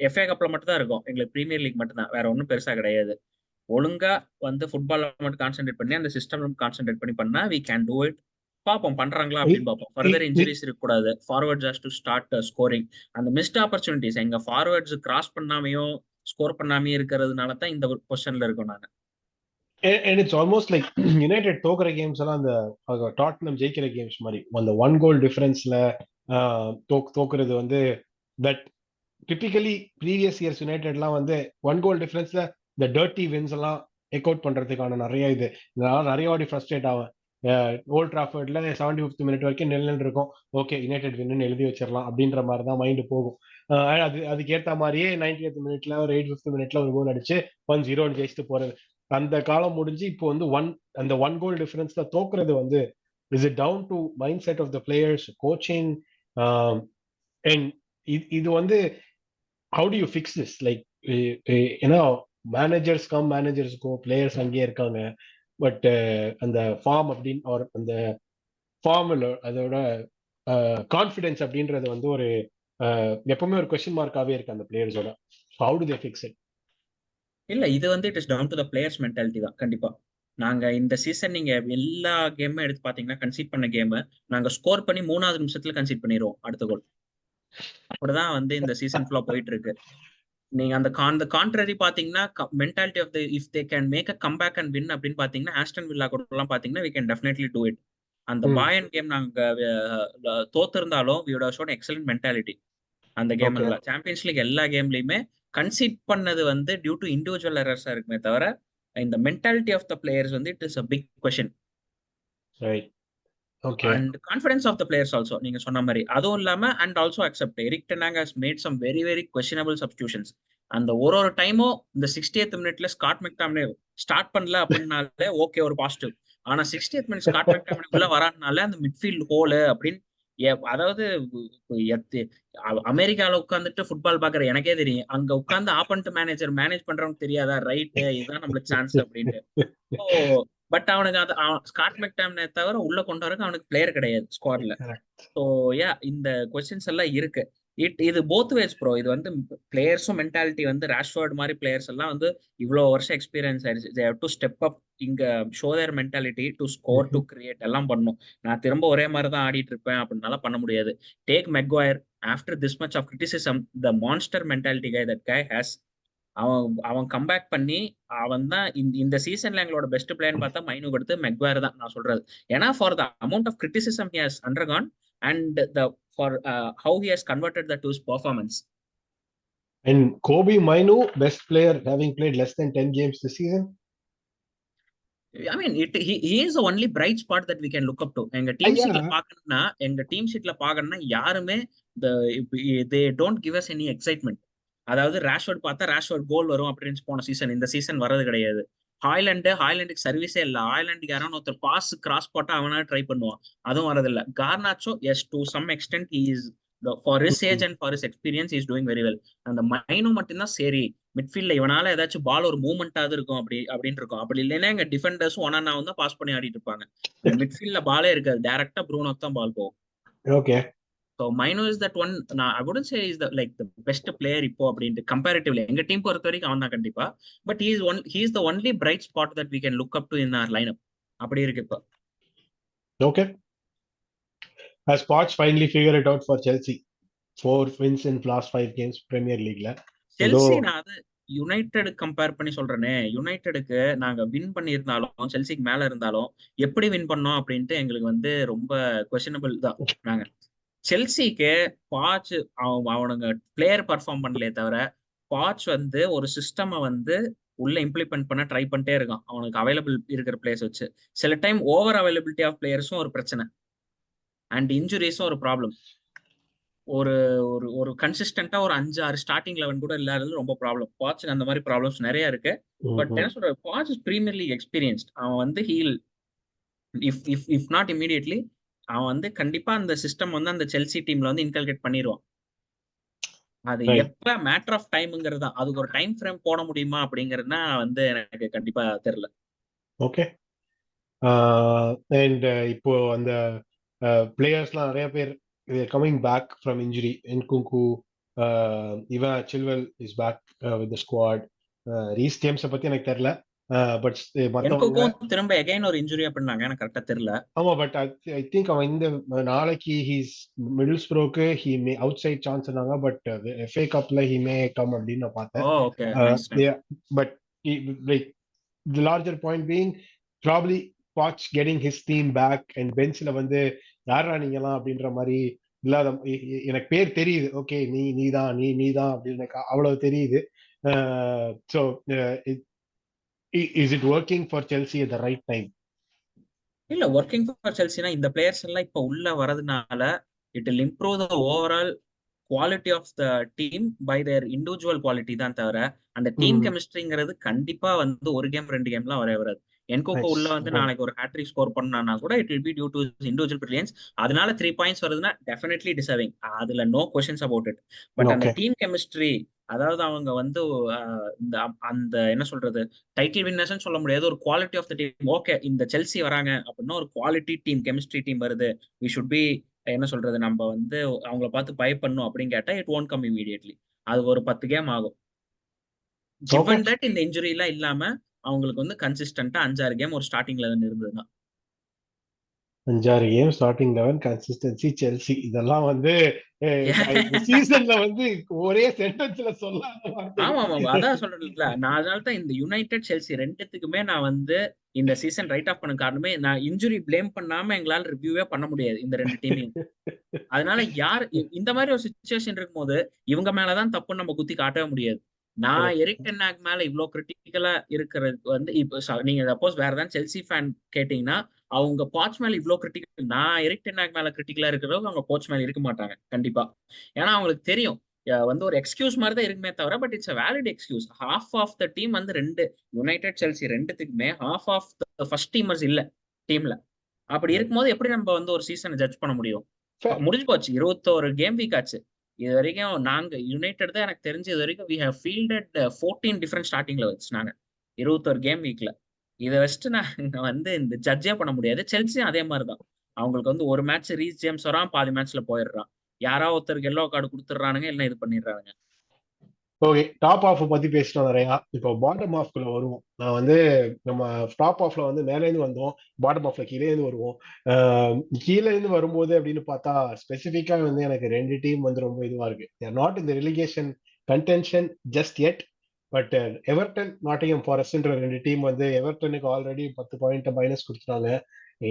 S2: எஃப்ஏ கப்ல மட்டும் தான் இருக்கோம், எங்களுக்கு பிரீமியர் லீக் மட்டும் தான், வேற ஒன்றும் பெருசா கிடையாது. ஒழுங்கா வந்து ஃபுட்பால் மட்டும் கான்சென்ட்ரேட் பண்ணி அந்த சிஸ்டம் கான்சென்ட்ரேட் பண்ணி பண்ணா வி கேன் டூ இட். பார்ப்போம் பண்றாங்களா அப்படின்னு பார்ப்போம். ஃபர்தர் இன்ஜுரிஸ் இருக்கக்கூடாது. Forward just to start scoring. அந்த மிஸ்ட் ஆப்பர்ச்சுனிட்டிஸ் எங்க ஃபார்வர்ட்ஸ் கிராஸ் பண்ணாமையும் ஸ்கோர் பண்ணாமையும் இருக்கிறதுனால தான் இந்த பொசிஷன்ல இருக்கோம் நாங்க.
S1: And it's almost like United தோக்குற கேம்ஸ் எல்லாம் அந்த டாட்னம் ஜெயிக்கிற கேம்ஸ் மாதிரி அந்த 1 goal டிஃபரன்ஸ்ல தோக்குறது வந்து தட் டிபிக்கலி ப்ரீவியஸ் இயர்ஸ் யுனைடெட்லாம் வந்து 1 goal டிஃபரன்ஸ்ல இந்த டர்ட்டி வின்ஸ் எல்லாம் டேக் அவுட் பண்றதுக்கான நிறைய இதனால நிறைய வாட்டி ஃப்ரஸ்ட்ரேட் ஆகும். ஓல்ட் டிராஃபர்ட்ல 75th மினிட் வரைக்கும் நெல் இருக்கும், ஓகே யுனைடெட் வின்னு எழுதி வச்சிடலாம் அப்படின்ற மாதிரி தான் மைண்டு போகும். அதுக்கேற்ற மாதிரியே 90th மினிட்ல ஒரு 85th மினிட்ல ஒரு கோல் அடிச்சு 1-0 ஜெயிச்சுட்டு போறது. அந்த காலம் முடிஞ்சு இப்போ வந்து அந்த 1 goal டிஃபரன்ஸ்ல தோக்குறது வந்து is it down to mindset of the players, coaching? And இது வந்து how do you fix this? Like ஏன்னா managers come managers go, players அங்கேயே இருக்காங்க. பட் அந்த ஃபார்ம் அப்படின்னு ஒரு அந்த ஃபார்முல அதோட கான்ஃபிடன்ஸ் அப்படின்றது வந்து ஒரு எப்பவுமே ஒரு கொஸ்டின் மார்க்காவே இருக்கு அந்த பிளேயர்ஸோட. How do they fix it?
S2: இல்ல இது வந்து it is down to the players mentality தான் கண்டிப்பா. நாங்க இந்த சீசன் நீங்க எல்லா கேமும் எடுத்து பாத்தீங்கன்னா கன்சீட் பண்ண கேம் நாங்க ஸ்கோர் பண்ணி 3வது நிமிஷத்துல கன்சீட் பண்ணிடுவோம் அடுத்த கோல். அப்படிதான் வந்து இந்த சீசன் ஃபுல்லா போயிட்டு இருக்கு. நீங்க அந்த கான்ட்ரரி பாத்தீங்கன்னா, mentality of the if they can make a comeback and win அப்படின்னு பாத்தீங்கன்னா, ஆஸ்டன் வில்லா கூட எல்லாம் பாத்தீங்கன்னா we can definitely do it. அந்த
S1: ம்.
S2: பாயன் கேம் நாங்க தோத்திருந்தாலும் we would have shown excellent mentality. அந்த கேம்
S1: ஓகே.
S2: எல்லாம் சாம்பியன்ஸ் லீக் எல்லா கேம்லயுமே கன்சீட் பண்ணது வந்து டியூ டு இண்டிவிஜுவல் எரர்ஸா இருக்குமே தவிர, இந்த மென்டாலிட்டி ஆஃப் த பிளேயர்ஸ் வந்து it is a big question.
S1: Right. Okay.
S2: And confidence of the players also நீங்க சொன்ன மாதிரி. அதுவும் இல்லாம and also accept Erik ten Hag has made some very very questionable substitutions. அந்த ஒரு டைமும் இந்த 60th மினிட்ல ஸ்காட் மெக்டாமினே ஸ்டார்ட் பண்ணல அப்படின்னாலே ஓகே ஒரு பாசிட்டிவ். ஆனா 60th மினிட் ஸ்காட் மெக்டாமினே உள்ள வராதனால அந்த மிட்ஃபீல்ட் ஹோலு அப்படின்னு அதாவது அமெரிக்கால உட்காந்துட்டு ஃபுட்பால் பாக்குற எனக்கே தெரியும். அங்க உட்காந்து ஆப்பன்ட் மேனேஜர் மேனேஜ் பண்றவங்க தெரியாதா, ரைட்டு இதுதான் நம்மளுக்கு சான்ஸ் அப்படின்ட்டு. ஓ, பட் அவனுக்கு அது ஸ்காட் மெக்டாமினே தவிர உள்ள கொண்டு வரக்கு அவனுக்கு பிளேயர் கிடையாது ஸ்குவாட்ல.
S1: கரெக்ட்.
S2: ஸோ யா இந்த கொஸ்டின்ஸ் எல்லாம் இருக்கு. இது போத் வேஸ் ப்ரோ. இது வந்து பிளேயர்ஸும் மென்டாலிட்டி வந்து ராஷ்வர்ட் மாதிரி பிளேயர்ஸ் எல்லாம் வந்து இவ்வளவு வருஷம் எக்ஸ்பீரியன்ஸ் ஆயிடுச்சு. They have to step up இங்க, show their mentality to score to create எல்லாம் பண்ணும். நான் திரும்ப ஒரே மாதிரி தான் ஆடிட்டு இருப்பேன் அப்படின்னால பண்ண முடியாது. Take Maguire after this much of criticism, the monster mentality guy that guy has. அவன் அவன் கம்பேக் பண்ணி அவன் தான் இந்த சீசன்ல எங்களோட பெஸ்ட் பிளேயர்னு பார்த்தா மைனு அடுத்து மெக்வாயர் தான் நான் சொல்றது. ஏன்னா for the amount of criticism he has undergone and the for how he has converted the to his performance.
S1: And Kobe Mainu, best player, having played less than 10 games this season.
S2: I mean, he is the only bright spot that we can look up to. எங்க team ஷீட்ல
S1: Yeah.
S2: பாக்கணும்னா யாருமே they don't give us any excitement. அதாவது ராஷ்வர்ட் பார்த்தா ராஷ்வர்ட் கோல் வரும் அப்படின்னு போன season, இந்த season வரது கிடையாது. ஹாய்லாண்டுக்கு சர்வீஸே இல்ல. ஹாய்லாண்டுக்கு யாராவது ஒருத்தர் பாஸ் கிராஸ் போட்டா அவனா ட்ரை பண்ணுவான், அதுவும் வரதில்ல. Garnacho is to some extent he is for his age and for his experience is doing very well. அந்த மைனோ மட்டும்தான் சரி மிட்ஃபீல்ட்ல இவனால ஏதாச்சும் பால் ஒரு மூவ்மெண்டாவது இருக்கும் அப்படின்னு இருக்கும். அப்படி இல்லைன்னா எங்க டிஃபெண்டர்ஸும் ஒன்னா தான் பாஸ் பண்ணி ஆடிட்டு இருப்பாங்க. அந்த மிட்ஃபீல்ட்ல பாலே இருக்காது, டைரக்டா ப்ரூனோக்கு தான் பால் போகும்.
S1: Okay.
S2: So Mino is that one. I wouldn't say is the like the best player இப்போ அப்படின்ட்டு கம்பேரிட்டிவ்லி எங்க டீம் பொறுத்த வரைக்கும் அவன் தான் கண்டிப்பா. But he is the only bright spot that we can look up to in our lineup. அப்படி இருக்கு இப்போ.
S1: Okay. Has Poch finally figured it out for Chelsea? 4 wins in last 5 games Premier League.
S2: Chelsea நான் அது United compare பண்ணி சொல்றேனே, யுனைடெடுக்கு நாங்க win பண்ணியிருந்தாலும் செல்சிக்கு மேல இருந்தாலும் எப்படி வின் பண்ணோம் அப்படின்ட்டு எங்களுக்கு வந்து ரொம்ப கொஸ்டினபிள் தான். நாங்க செல்சிக்கு பாச் அவனுங்க பிளேயர் பர்ஃபார்ம் பண்ணலே தவிர, பாச் வந்து ஒரு சிஸ்டமை வந்து உள்ள இம்ப்ளிமெண்ட் பண்ண ட்ரை பண்ணிட்டே இருக்கான் அவனுக்கு அவைலபிள் இருக்கிற பிளேயர்ஸ் வச்சு. சில டைம் ஓவர் அவைலபிலிட்டி ஆஃப் பிளேயர்ஸும் ஒரு பிரச்சனை அண்ட் இன்ஜுரிஸும் ஒரு ப்ராப்ளம். ஒரு ஒரு ஒரு கன்சிஸ்டன்டா ஒரு 5-6 ஸ்டார்டிங் 11 கூட இல்லாதது ரொம்ப ப்ராப்ளம். பாச்சுக்கு அந்த மாதிரி ப்ராப்ளம்ஸ் நிறைய இருக்கு. பட் என்ன சொல்ற, Bach is Premier League experienced. அவன் வந்து ஹீல் இஃப் நாட் இமீடியட்லி அவன் வந்து கண்டிப்பா அந்த சிஸ்டம் வந்து அந்த செல்சி டீம்ல வந்து இன்கல்கேட் பண்ணிடுவான். அது
S1: Right.
S2: எப்ப மேட்டர் ஆஃப் டைம்ங்கிறது தான். அதுக்கு ஒரு டைம் ஃப்ரேம் போட முடியுமா அப்படிங்கறதுனா வந்து எனக்கு கண்டிப்பா தெரியல.
S1: ஓகே. அண்ட் இப்போ அந்த பிளேயர்ஸ்லாம் நிறைய பேர் coming back from injury. Nkunku, இவன் Chilwell is back with the squad. Reece ஜேம்ஸை பத்தி எனக்கு தெரியல. பட் மத்தவங்க
S2: எனக்கும் திரும்ப எகைன் ஒரு இன்ஜுரி அப்படின்னாங்க, எனக்கு கரெக்டா தெரியல.
S1: ஆமா, பட் ஐ திங்க் அவன் இந்த நாளைக்கு ஹீஸ் மிடில் ஸ்ப்ரோக்கு he may outside chance இருந்தாங்க. பட் எஃப்ஏ கப்ல ஹி மே கம் அப்படின்னு நான் பார்த்தேன். But like the larger point being probably Poch getting his team back and பெஞ்ச்ல வந்து யாரா நீங்கலாம் அப்படின்ற மாதிரி இல்லாத. எனக்கு பேர் தெரியுது, ஓகே நீ தான் அப்படின்னு அவ்வளவு தெரியுது. So is it working for Chelsea at the right time?
S2: இல்ல, ஒர்க்கிங் ஃபார் செல்சினா இந்த பிளேயர்ஸ் எல்லாம் இப்ப உள்ள வரதுனால it will improve the overall quality of the team by their individual quality தான் தவிர அந்த டீம் கெமிஸ்ட்ரிங்கிறது கண்டிப்பா வந்து ஒரு கேம் 2 கேம்லாம் வராது. என்கோக்கோ உள்ள வந்து நாளைக்கு ஒரு ஹேட்ரிக் ஸ்கோர் பண்ணானா கூட it will be due to individual brilliance. அதனால 3 பாயிண்ட்ஸ் வருதுன்னா டெஃபினெட்லி டிசர்விங், அதுல no questions about it. But அந்த டீம் கெமிஸ்ட்ரி, அதாவது அவங்க வந்து இந்த அந்த என்ன சொல்றது, டைட்டில் வின்னர்ஸ் சொல்ல முடியாது, ஒரு quality of the team. Okay இந்த செல்சி வராங்க அப்படின்னா ஒரு குவாலிட்டி டீம் கெமிஸ்ட்ரி டீம் வருது, வி ஷுட் பி என்ன சொல்றது, நம்ம வந்து அவங்கள பார்த்து பயப்படணும் அப்படின்னு கேட்டா இட் ஒன்ட் கம் இமீடியட்லி. அது ஒரு 10 கேம் ஆகும். கிவன் தட் இந்த இன்ஜுரி எல்லாம் இல்லாம அவங்களுக்கு வந்து கன்சிஸ்டன்டா 5-6 கேம் ஒரு ஸ்டார்டிங் 11 இருந்ததுன்னா.
S1: 5-6 கேம் ஸ்டார்டிங் 11 கன்சிஸ்டன்சி செல்சி இதெல்லாம் வந்து இந்த சீசன்ல வந்து ஒரே சென்டென்ஸ்ல சொல்லாத
S2: ஆமா
S1: வார்த்தைகள்.
S2: ஆமா அதான் சொல்றேன்ல, நான் அதனால தான் இந்த யுனைடெட் செல்சி ரெண்டுத்துக்குமே நான் வந்து இந்த சீசன் ரைட் ஆஃப் பண்ண காரணமே, நான் இன்ஜுரி ப்ளேம் பண்ணாம எங்களால ரிவ்யூவே பண்ண முடியாது இந்த ரெண்டு டீமையும். அதனால யார் இந்த மாதிரி ஒரு சுச்சுவேஷன் இருக்கும்போது இவங்க மேலதான் தப்புன்னு நம்ம குத்தி காட்டவே முடியாது. நான்
S1: Correct.
S2: எரிக் டென் ஹாக் மேல இவ்வளவு கிரிட்டிக்கலா இருக்கிறது வந்து இப்ப நீங்க சப்போஸ் வேற ஏதாவது செல்சி ஃபேன் கேட்டீங்கன்னா அவங்க கோச் மேல இவ்வளவு கிரிட்டிக்கல், நான் எரிக் டென் ஹாக் மேல கிரிட்டிக்கலா இருக்கிறவங்க அவங்க கோச் மேல இருக்க மாட்டாங்க கண்டிப்பா. ஏன்னா அவங்களுக்கு தெரியும் வந்து ஒரு எக்ஸ்கியூஸ் மாதிரி தான் இருக்குமே தவிர, but it's valid excuse. Half of the team வந்து ரெண்டு யுனைடெட் செல்சி ரெண்டுத்துக்குமே half of the first teamers இல்ல டீம்ல. அப்படி
S1: Right.
S2: இருக்கும்போது எப்படி நம்ம வந்து ஒரு சீசனை ஜட்ஜ் பண்ண முடியும்?
S1: Fair.
S2: முடிஞ்சு போச்சு, 21 கேம் வீக் ஆச்சு. இது வரைக்கும் நாங்க யுனைடெட் தான் எனக்கு தெரிஞ்சு இது வரைக்கும் we have fielded 14 different starting elevens நாங்க 21 கேம் வீக்ல. இதை வச்சுட்டு நாங்க வந்து இந்த ஜட்ஜே பண்ண முடியாது. செல்சியும் அதே மாதிரி தான். அவங்களுக்கு வந்து ஒரு மேட்ச் ரீஸ் ஜேம்ஸ் வரான், பாதி மேட்ச்ல போயிடுறான். யாராவது ஒருத்தருக்கு எல்லோ கார்டு கொடுத்துட்றானுங்க, இல்லை இது பண்ணிடுறாங்க.
S1: ஓகே, டாப் ஆஃப் பத்தி பேசிட்டோம் நிறையா. இப்போ பாட்டம் ஆஃப்குள்ள வருவோம். நான் வந்து நம்ம டாப் ஆஃப்ல வந்து மேலே இருந்து வந்தோம், பாட்டம் ஆஃப்ல கீழே இருந்து வருவோம். கீழே இருந்து வரும்போது அப்படின்னு பார்த்தா ஸ்பெசிஃபிக்கா வந்து எனக்கு ரெண்டு டீம் வந்து ரொம்ப இதுவா இருக்கு. தேர் நாட் இந்த relegation contention just yet. But Everton Nottingham ஃபாரஸ்ட்ன்ற ரெண்டு டீம் வந்து எவர்டனுக்கு ஆல்ரெடி 10 பாயிண்ட் மைனஸ் கொடுத்துட்டாங்க.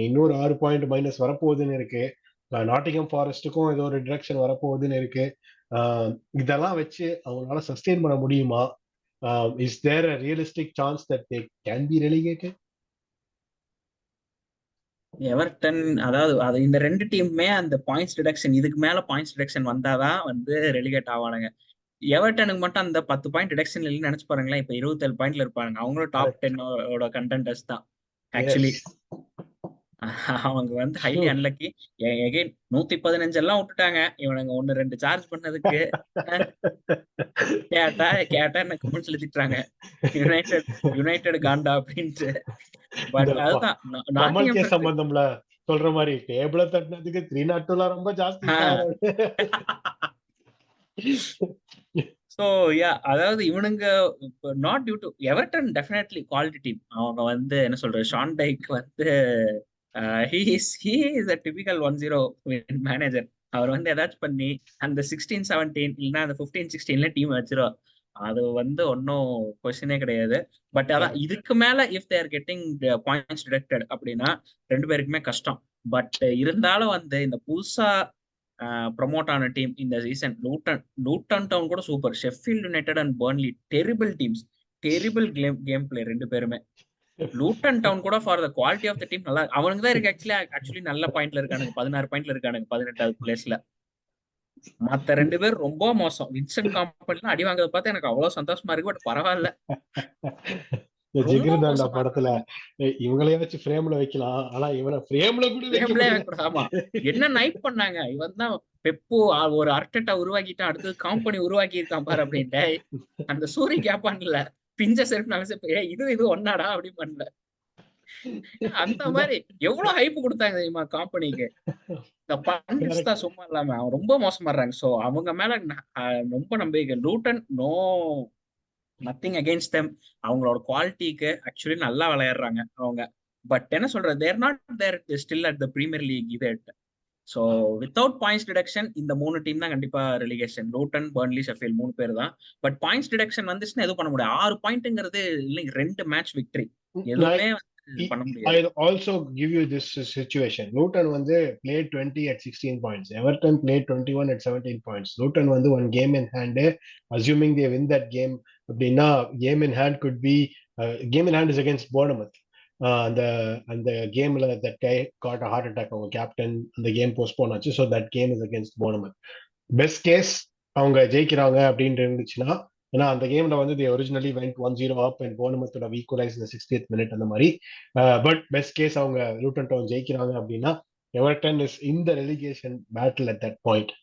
S1: இன்னொரு 6 பாயிண்ட் மைனஸ் வரப்போகுதுன்னு இருக்கு. நாட்டிங்ஹாம் ஃபாரஸ்ட்டுக்கும் ஏதோ ஒரு டிரெக்ஷன் வரப்போகுதுன்னு இருக்கு. ஆஹ் இதெல்லாம் வச்சு அவங்களால சஸ்டெயின் பண்ண முடியுமா? Is there a realistic chance that they can be relegated?
S2: Everton அதாவது அது இந்த ரெண்டு டீமுமே அந்த பாயிண்ட்ஸ் டிடக்ஷன், இதுக்கு மேல பாயிண்ட்ஸ் டிடக்ஷன் வந்தாதான் வந்து ரெலிகேட் ஆவானுங்க. எவர்டனுக்கு மட்டும் அந்த 10 பாயிண்ட் டிடக்ஷன் இல்லைன்னு நினைச்சு பாருங்களேன், இப்ப 27 பாயிண்ட்ல இருப்பாங்க. அவங்களும் டாப்
S1: கரெக்ட்.
S2: 10 கண்டென்டர்ஸ் தான்
S1: எஸ்.
S2: ஆக்சுவலி. அவங்க வந்து ஹைலி அன்லக்கி. எகைன் 115 எல்லாம் விட்டுட்டாங்க இவனுங்க ஒன்னு ரெண்டு சார்ஜ் பண்ணதுக்கு. கேட்டா கேட்டா என்ன கமெண்ட்ஸ்ல திட்டுறாங்க, யுனைடெட் யுனைடெட் காண்டா அப்படின்ட்டு.
S1: இந்த
S2: பட் அதுதான்
S1: கமல் கே
S2: நாட்டிங்ஹாம் ஃபேன்ஸ்.
S1: சம்பந்தம்ல சொல்ற மாதிரி டேபிள தட்டினதுக்கு 302 ரொம்ப ஜாஸ்தி சார்.
S2: சோ யா அதாவது இவனுங்க not due to Everton definitely quality team. அவங்க வந்து என்ன சொல்றது, ஷான் டைக் வந்து he is a typical 1-0 manager. அவர் வந்து ஏதாச்சும் பண்ணி அந்த 16-17 இல்லைன்னா அந்த 15-16ல டீம் வச்சிருவா. அது வந்து ஒன்னும் கொஸ்டினே கிடையாது. பட் அதான் இதுக்கு மேல if they're getting points deducted அப்படின்னா ரெண்டு பேருக்குமே கஷ்டம். பட் இருந்தாலும் வந்து இந்த புதுசா ப்ரமோட் ஆன டீம் இந்த சீசன் லூட்டன் டவுன் கூட super. Sheffield United and Burnley terrible teams, terrible game play ரெண்டு பேருமே. லூட்டன் டவுன் கூட for the quality of the team நல்லா, அவனுக்கு தான் இருக்கு ஆக்சுவலி நல்ல பாயிண்ட்ல இருக்கானுங்க, 16 பாயிண்ட்ல இருக்கானுங்க 18வது பிளேஸ்ல. மத்த ரெண்டு பேர் ரொம்ப மோசம். வின்சென்ட் காம்பனிலாம் அடி வாங்குறத பார்த்து எனக்கு அவ்வளவு சந்தோஷமா இருக்கு. பட் பரவாயில்ல, ரொம்ப
S1: ஜிகிருதாண்டா
S2: மோசமா
S1: படத்துல
S2: இருக்கானுங்க.
S1: இவங்களையே வச்சு ஃப்ரேம்ல வைக்கலாம், ஆனா இவனை ஃப்ரேம்ல கூட வைக்க
S2: பிரேம்லே
S1: முடியல.
S2: கூட ஆமா, என்ன நைட் பண்ணாங்க. இவன் தான் பெப்போ ஒரு அர்டெட்டா உருவாக்கிட்டான், அடுத்தது காம்பனி உருவாக்கி இருக்கான் பாரு அப்படின்ட்டு. அந்த சூரிய கேப்பான்ல பிஞ்ச செருப்பு நினைச்சு இது ஒன்னாடா அப்படி பண்ணல. அந்த மாதிரி எவ்வளவு ஹைப் கொடுத்தாங்க தெரியுமா கம்பெனிக்கு. இந்த பண்டிட்ஸ்
S1: Correct.
S2: தான் சும்மா இல்லாம அவன் ரொம்ப மோசமாடுறாங்க. சோ அவங்க மேல ரொம்ப நம்பிக்கை. Luton no nothing against them. அவங்களோட குவாலிட்டிக்கு ஆக்சுவலி நல்லா விளையாடுறாங்க அவங்க. பட் என்ன சொல்றது, they're not there still at the Premier League இது. ஸோ வித்தவுட் பாயிண்ட்ஸ் டிடக்ஷன் இந்த மூணு டீம் தான் கண்டிப்பா ரெலிகேஷன். லூட்டன், பர்ன்லி, ஷெஃபீல்ட் மூணு பேர் தான். பட் பாயிண்ட்ஸ் டிடக்ஷன் வந்துச்சுன்னா எதுவும் பண்ண முடியாது. 6 பாயிண்ட்ங்கிறது இல்லை, 2 மேட்ச் விக்டரி,
S1: Like,
S2: எதுவுமே பண்ண முடியாது.
S1: I'll also give you this situation. Luton வந்து played 20 at 16 points. Everton played 21 at 17 points. Luton வந்து one game in hand. Assuming they win that game, அப்படின்னா game in hand could be game in hand is against Bournemouth. அந்த அந்த கேம்ல that guy got a heart attack. அவங்க captain அந்த game postpone ஆச்சு. So that game is against Bournemouth. Best case அவங்க ஜெயிக்கிறாங்க அப்படின்னு இருந்துச்சுன்னா, ஏன்னா அந்த கேம்ல வந்து they originally went 1-0 up and Bournemouth would have equalized in the 60th minute அந்த மாதிரி. பட் பெஸ்ட் கேஸ் அவங்க லூட்டன் டவுன் ஜெயிக்கிறாங்க அப்படின்னா Everton is in the relegation battle at that point.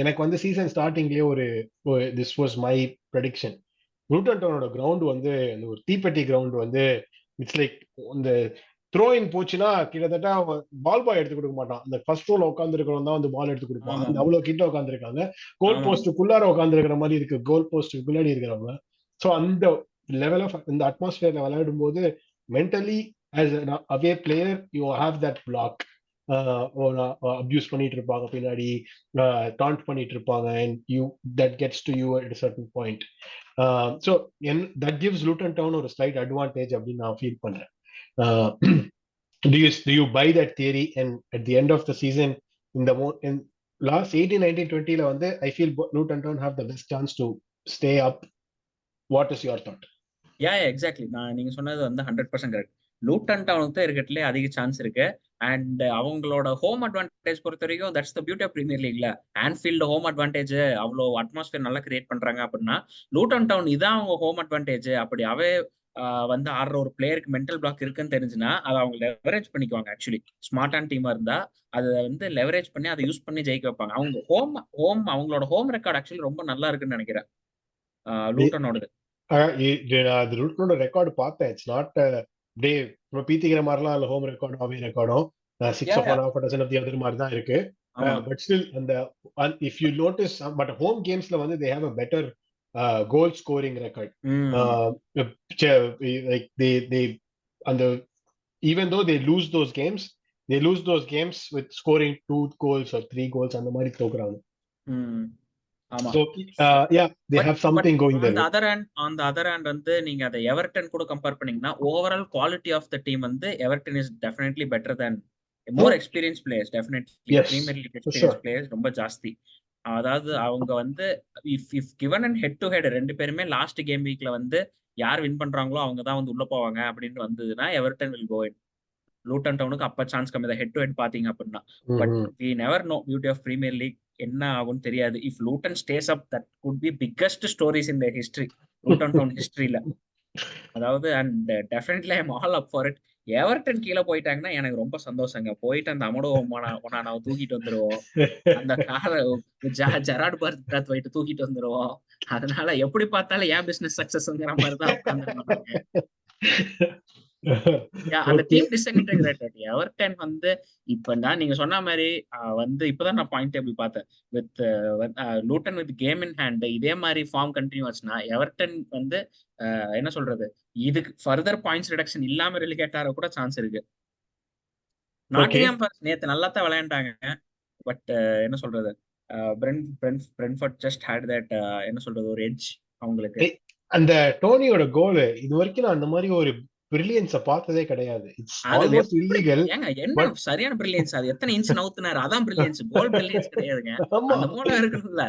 S1: எனக்கு வந்து சீசன் ஸ்டார்டிங்லயே ஒரு this was my prediction. Luton டவுனோட கிரவுண்ட் வந்து அந்த ஒரு தீப்பெட்டி கிரவுண்ட் வந்து இட்ஸ் லைக் இந்த த்ரோ இன் போச்சுன்னா கிட்டத்தட்ட பால் பாய் எடுத்து கொடுக்க மாட்டான். அந்த ஃபர்ஸ்ட் ரோல உட்கார்ந்து இருக்கிறவன் தான் வந்து பால் எடுத்து கொடுப்பான்.
S2: ஆமா
S1: அந்த அவ்வளவு கிட்ட உட்காந்துருக்காங்க. கோல்
S2: ஆமா
S1: போஸ்டுக்குள்ளார உட்கார்ந்து இருக்கிற மாதிரி இருக்கு, கோல் போஸ்டுக்கு பின்னாடி இருக்கிறவங்க. ஸோ அந்த லெவல் ஆஃப் இந்த அட்மாஸ்பியர்ல விளையாடும் போது mentally as an away player, you have that block. Abuse பண்ணிட்டு இருப்பாங்க பின்னாடி, டாண்ட் பண்ணிட்டு இருப்பாங்க, and you that gets to you at a certain point. So that gives Luton Town ஒரு slight advantage அப்படின்னு நான் ஃபீல் பண்றேன். Do you buy that theory? And at the end of the season, in last 18, 19, 20 வந்து I feel Luton Town have the best chance to stay up. What is your thought?
S2: Exactly. நீங்க சொன்னது வந்து 100% correct. Luton டவுனுக்கு தான் இருக்கட்டுல அதிக chance இருக்கு. And அவங்களோட home advantage பொறுத்த வரைக்கும் that's the beauty of Premier லீக்ல. ஆன்ஃபீல்டு ஹோம் அட்வான்டேஜ் அவ்வளோ அட்மாஸ்பியர் நல்லா கிரியேட் பண்றாங்க அப்படின்னா, லூட்டன் டவுன் இதான் அவங்க ஹோம் அட்வான்டேஜ். அப்படி வந்து ஆடுற ஒரு பிளேயருக்கு மென்டல் பிளாக் இருக்குன்னு தெரிஞ்சுன்னா அதை அவங்க லெவரேஜ் பண்ணிக்குவாங்க. ஆக்சுவலி ஸ்மார்ட்டான டீமா இருந்தா அதை வந்து லெவரேஜ் பண்ணி அதை யூஸ் பண்ணி ஜெயிக்க வைப்பாங்க. அவங்க அவங்களோட ஹோம் ரெக்கார்ட் ஆக்சுவலி ரொம்ப நல்லா இருக்குன்னு நினைக்கிறேன் லூட்டனோடது.
S1: அது ரூட்டோட ரெக்கார்டு பார்த்தேன். இட்ஸ் நாட் டே பீத்திக்கிற மாதிரிலாம் இல்ல. ஹோம் ரெக்கார்டும் அவே ரெக்கார்டும் 6 of 1/2 of the other மாதிரி தான் இருக்கு. பட் ஸ்டில் அந்த if you notice, but home கேம்ஸ்ல வந்து they have a better goal scoring record. Like they and even though they lose those games with scoring 2 goals or 3 goals அந்த மாதிரி தோக்குறாங்க. So yeah, they have something going there.
S2: On the other hand வந்து நீங்க அதை Everton கூட compare பண்ணீங்கன்னா, overall quality of the team வந்து Everton is definitely better than more experience players. Definitely Premier League experience players ரொம்ப ஜாஸ்தி. அதாவது அவங்க வந்து if given and head to head ரெண்டு பேருமே லாஸ்ட் கேம் வீக்ல வந்து யார் வின் பண்றாங்களோ அவங்க தான் வந்து உள்ள போவாங்க அப்படின்னு வந்ததுன்னா Everton will go in. Luton டவுனுக்கு அப்ப சான்ஸ் கம்மி தான் ஹெட் டு ஹெட் பாத்தீங்க அப்படின்னா. But we never know beauty of Premier League என்ன ஆகும்னு தெரியாது. If Luton stays up, that could be biggest stories in the history, Luton Town ஹிஸ்டரியில. அதாவது and definitely I am all up for it. Everton கீழே போயிட்டாங்கன்னா எனக்கு ரொம்ப சந்தோஷங்க. போயிட்டு அந்த அமடோ ஒன்னானாவை தூக்கிட்டு வந்துருவோம். அந்த ஜெரார்ட் பர்த் போயிட்டு தூக்கிட்டு வந்துருவோம். அதனால எப்படி பார்த்தாலும் ஏன் பிசினஸ் சக்சஸ்ங்கிற மாதிரி தான் உட்காந்துருக்காங்க. அந்த டீம் டிஸ்இன்டெகிரேட்டட். எவர்டன் வந்து இப்பதான் நீங்க சொன்ன மாதிரி வந்து இப்பதான் நான் பாயிண்ட் டேபிள் பார்த்தேன். With Luton with game in hand இதே மாதிரி ஃபார்ம் கண்டினியூ ஆச்சுன்னா எவர்டன் வந்து என்ன சொல்றது, இதுக்கு ஃபர்தர் பாயிண்ட்ஸ் ரிடக்ஷன் இல்லாம ரெலிகேட் ஆக கூட சான்ஸ் இருக்கு. நாட்டிங்ஹாம் ஃபாரஸ்ட் நேத்து நல்லா தான் விளையாண்டாங்க. பட் என்ன சொல்றது, பிரென்ஃபோர்ட் ஜஸ்ட் ஹேட் தட் என்ன சொல்றது ஒரு எட்ஜ் அவங்களுக்கு. அந்த
S1: டோனியோட கோல் இது வரைக்கும் நான் அந்த மாதிரி ஒரு பிரில்லியன்ஸ பார்த்ததே கிடையாது. It's almost illegal.
S2: ஏங்க என்ன சரியான பிரில்லியன்ஸ், அது எத்தனை இன்ச் நவுத்துனாரு அதான் பிரில்லியன்ஸ். கோல் பிரில்லியன்ஸ் கிடையாதுங்க. அந்த மூளை இருக்குல்ல,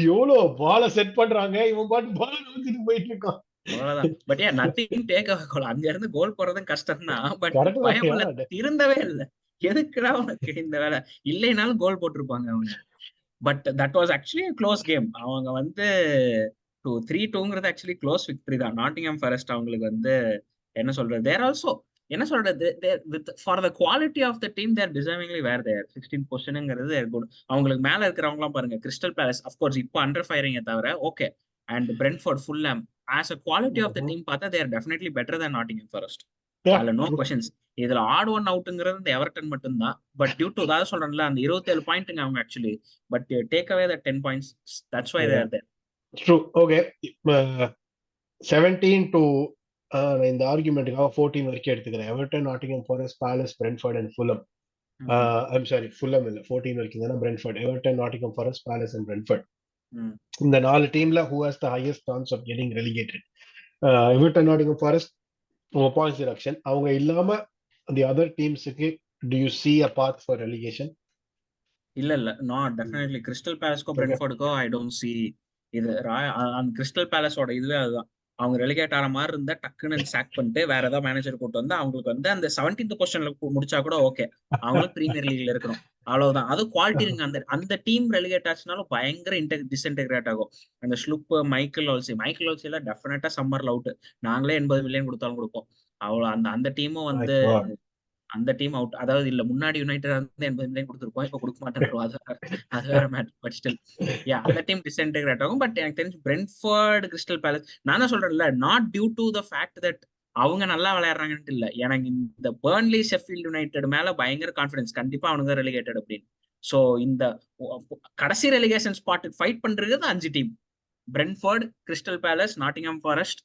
S1: எவ்வளவு பால செட் பண்றாங்க, இவன் பாட்டு பால நவுத்திட்டு போயிட்டு இருக்கான்.
S2: அவ்வளவுதான். பட் ஏன் நத்திங் டேக் அவே கோல், அங்க இருந்து கோல் போறதும் கஷ்டம் தான். பட் பயமில்ல, திருந்தவே இல்லை. எதுக்குடா உனக்கு இந்த வேலை, இல்லைனாலும் கோல் போட்டிருப்பாங்க அவங்க. But that was actually close game. அவங்க வந்து 3-2ங்கிறது ஆக்சுவலி க்ளோஸ் விக்டரி தான். நாட்டிங்ஹாம் ஃபாரஸ்ட் அவங்களுக்கு வந்து என்ன சொல்றது, தேர் ஆல்சோ என்ன சொல்றது, for the quality of the team they're deservingly where they're 16th பொசிஷனுங்கிறது குட். அவங்களுக்கு மேல இருக்கிறவங்களாம் பாருங்க, கிறிஸ்டல் பேலஸ் அஃப்கோர்ஸ் இப்போ அண்டர் ஃபயரிங்க தவிர okay, and Brentford, Fulham as a quality of the team பார்த்தா they're definitely better than Nottingham Forest. அதுல நோ கொஸ்டின்ஸ். இதுல ஆட் ஒன் அவுட்ங்கிறது இந்த எவர்டன் மட்டும்தான். பட் டியூ டு அதாவது சொல்றேன்ல அந்த 27 பாயிண்ட்டுங்க அவங்க actually. But take away the 10 points, that's why they're there.
S1: True. Okay, 17 to இந்த ஆர்குமெண்ட்டுக்காக 14 வரைக்கும் எடுத்துக்கிறேன். Everton, Nottingham Forest, Palace, Brentford and Fulham. I'm sorry, Fulham இல்ல, 14 வரைக்கும் தானே. Brentford, Everton, Nottingham Forest, Palace and Brentford. இந்த 4 டீம்ல who has the highest chance of getting relegated? Everton, Nottingham Forest உங்க பாயிண்ட்ஸ் டிடக்ஷன். அவங்க இல்லாம the other teamsக்கு do you see a path for relegation?
S2: இல்ல நாட் டெஃபினெட்லி. கிறிஸ்டல் பேலஸ்க்கோ பிரென்ஃபோர்டுக்கோ I don't see இது. அந்த கிறிஸ்டல் பேலஸோட இதுவே அதுதான். அவங்க ரெலிகேட் ஆன மாதிரி இருந்தா டக்குன்னு சாக் பண்ணிட்டு வேற ஏதாவது மேனேஜர் கூட்டு வந்து அவங்களுக்கு வந்து அந்த 17th பொசிஷன்ல முடிச்சா கூட ஓகே, அவங்களுக்கு பிரீமியர் லீக்ல இருக்கணும், அவ்வளவுதான். அது குவாலிட்டி இருங்க. அந்த டீம் ரெலிகேட் ஆச்சுனாலும் பயங்கர டிஸ்இன்டெகிரேட் ஆகும். அந்த ஸ்லுப், மைக்கேல் ஓல்சி எல்லாம் டெஃபினட்டா சம்மர்ல அவுட். நாங்களே 80 மில்லியன் கொடுத்தாலும் கொடுப்போம். அவ்வளவு அந்த டீமும் வந்து அந்த டீம் அவுட். அதாவது இல்ல, முன்னாடி யுனைடெட் வந்து 80 மில்லியன் கொடுத்துருப்போம், இப்ப கொடுக்க மாட்டேன்றோம். அது வேற மேட்டர். பட் ஸ்டில் அந்த டீம் டிஸ்இன்டெகிரேட் ஆகும். பட் எனக்கு தெரிஞ்சு பிரென்ஃபோர்ட், கிறிஸ்டல் பேலஸ், நான் தான் சொல்றேன்ல, not due to the fact that அவங்க நல்லா விளையாடுறாங்கன்ட்டு இல்ல. எனக்கு இந்த பர்ன்லி, ஷெஃபீல்ட் யுனைடெட் மேல பயங்கர கான்பிடன்ஸ், கண்டிப்பா அவனுங்க ரெலிகேட்டட் அப்படின்னு. சோ இந்த கடைசி ரெலிகேஷன் ஸ்பாட் ஃபைட் பண்றது 5 team: Brentford, Crystal Palace, Nottingham Forest,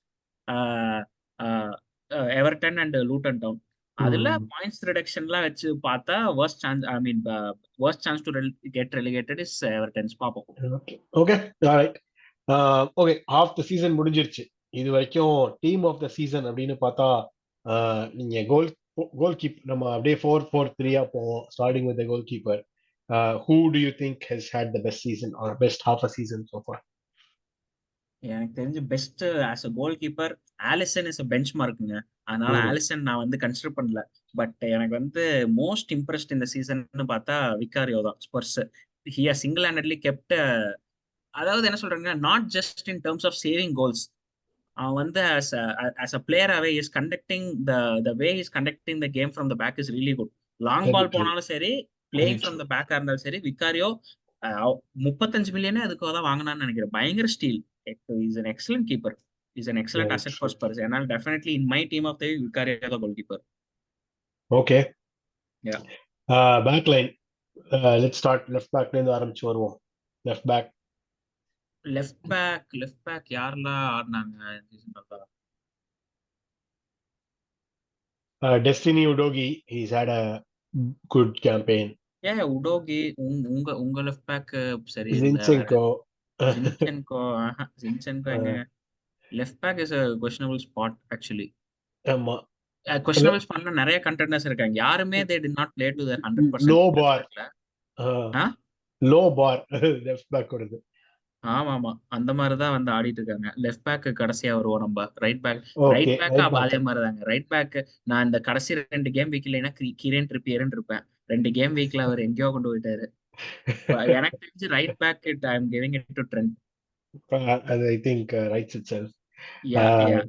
S2: Everton and Luton Town. அதுல
S1: ம்.
S2: பாயிண்ட்ஸ் ரிடக்ஷன்லாம் வச்சு பார்த்தா worst chance, I mean worst chance to get relegated is Everton's. பார்ப்போம்.
S1: Okay okay alright. Okay, half the season முடிஞ்சிருச்சு. இது வரைக்கும் டீம் ஆஃப் த சீசன் அப்படின்னு பார்த்தா நீங்க கோல் கீப் நம்ம அப்படியே 4-4-3 போவோம். Starting with goalkeeper. Who do you think has had the best season or best half a season so far?
S2: எனக்கு தெரிஞ்சு best as a goalkeeper Alisson is a பெஞ்ச் மார்க்குங்க. அதனால ஆலிசன் நான் வந்து கன்சிடர் பண்ணல. பட் எனக்கு வந்து மோஸ்ட் இம்ப்ரெஸ்ட் இந்த சீசன் பார்த்தா விக்காரியோ தான், Spurs. He has single handedly kept, அதாவது என்ன சொல்றாங்க, not just in terms of saving goals. அவன் வந்து as a பிளேயராகவே is conducting the way is conducting the game from the back is really good. Long
S1: very
S2: ball
S1: through,
S2: போனாலும் சரி,
S1: very
S2: playing
S1: through.
S2: From the பேக்கா இருந்தாலும் சரி, விக்காரியோ 35 மில்லியனே அதுக்காக தான் வாங்கினான்னு நினைக்கிறேன். பயங்கர steal. Is an excellent keeper. Is an excellent
S1: very
S2: asset
S1: through.
S2: for Spurs. என்னால் definitely in my team of the Vicario தான் goalkeeper.
S1: Okay,
S2: yeah.
S1: Back line. Let's start left பேக்ல இருந்து ஆரம்பிச்சு வருவோம். Left back.
S2: லெஃப்ட் பேக் யாரெல்லாம் ஆடினாங்க இந்த season?
S1: Destiny Udogi, he's had a good campaign.
S2: ஏன் உடோகி, உங்க உங்க லெஃப்ட் பேக் சரியில்லை வேற?
S1: Zinchenko.
S2: ஜின்சென்கோ. ஜின்சென்கோ எங்க? Left back is a questionable spot actually.
S1: ஆமா.
S2: questionable spotல நிறைய கண்டெண்டர்ஸ் இருக்காங்க. யாருமே they did not play to their 100%
S1: low
S2: left
S1: bar.
S2: பேக்ல. Ah
S1: low bar left back வருது.
S2: ஆமா ஆமா, அந்த மாதிரி தான் வந்து ஆடிட்டு இருக்காங்க. லெஃப்ட் பேக் கடைசியா வருவோம் நம்ம. Right back.
S1: Okay,
S2: right back
S1: right
S2: அப்ப அதே
S1: பேக்.
S2: மாதிரி தாங்க. ரைட் பேக் நான் இந்த கடைசி 2 கேம் வீக் இல்லைன்னா கிரேன் ட்ரிப்பியர்னு இருப்பேன். 2 கேம் வீக்ல அவர் எங்கேயோ கொண்டு போயிட்டாரு. எனக்கு தெரிஞ்சு right back I am giving it to Trent.
S1: அது I think writes itself.
S2: Yeah yeah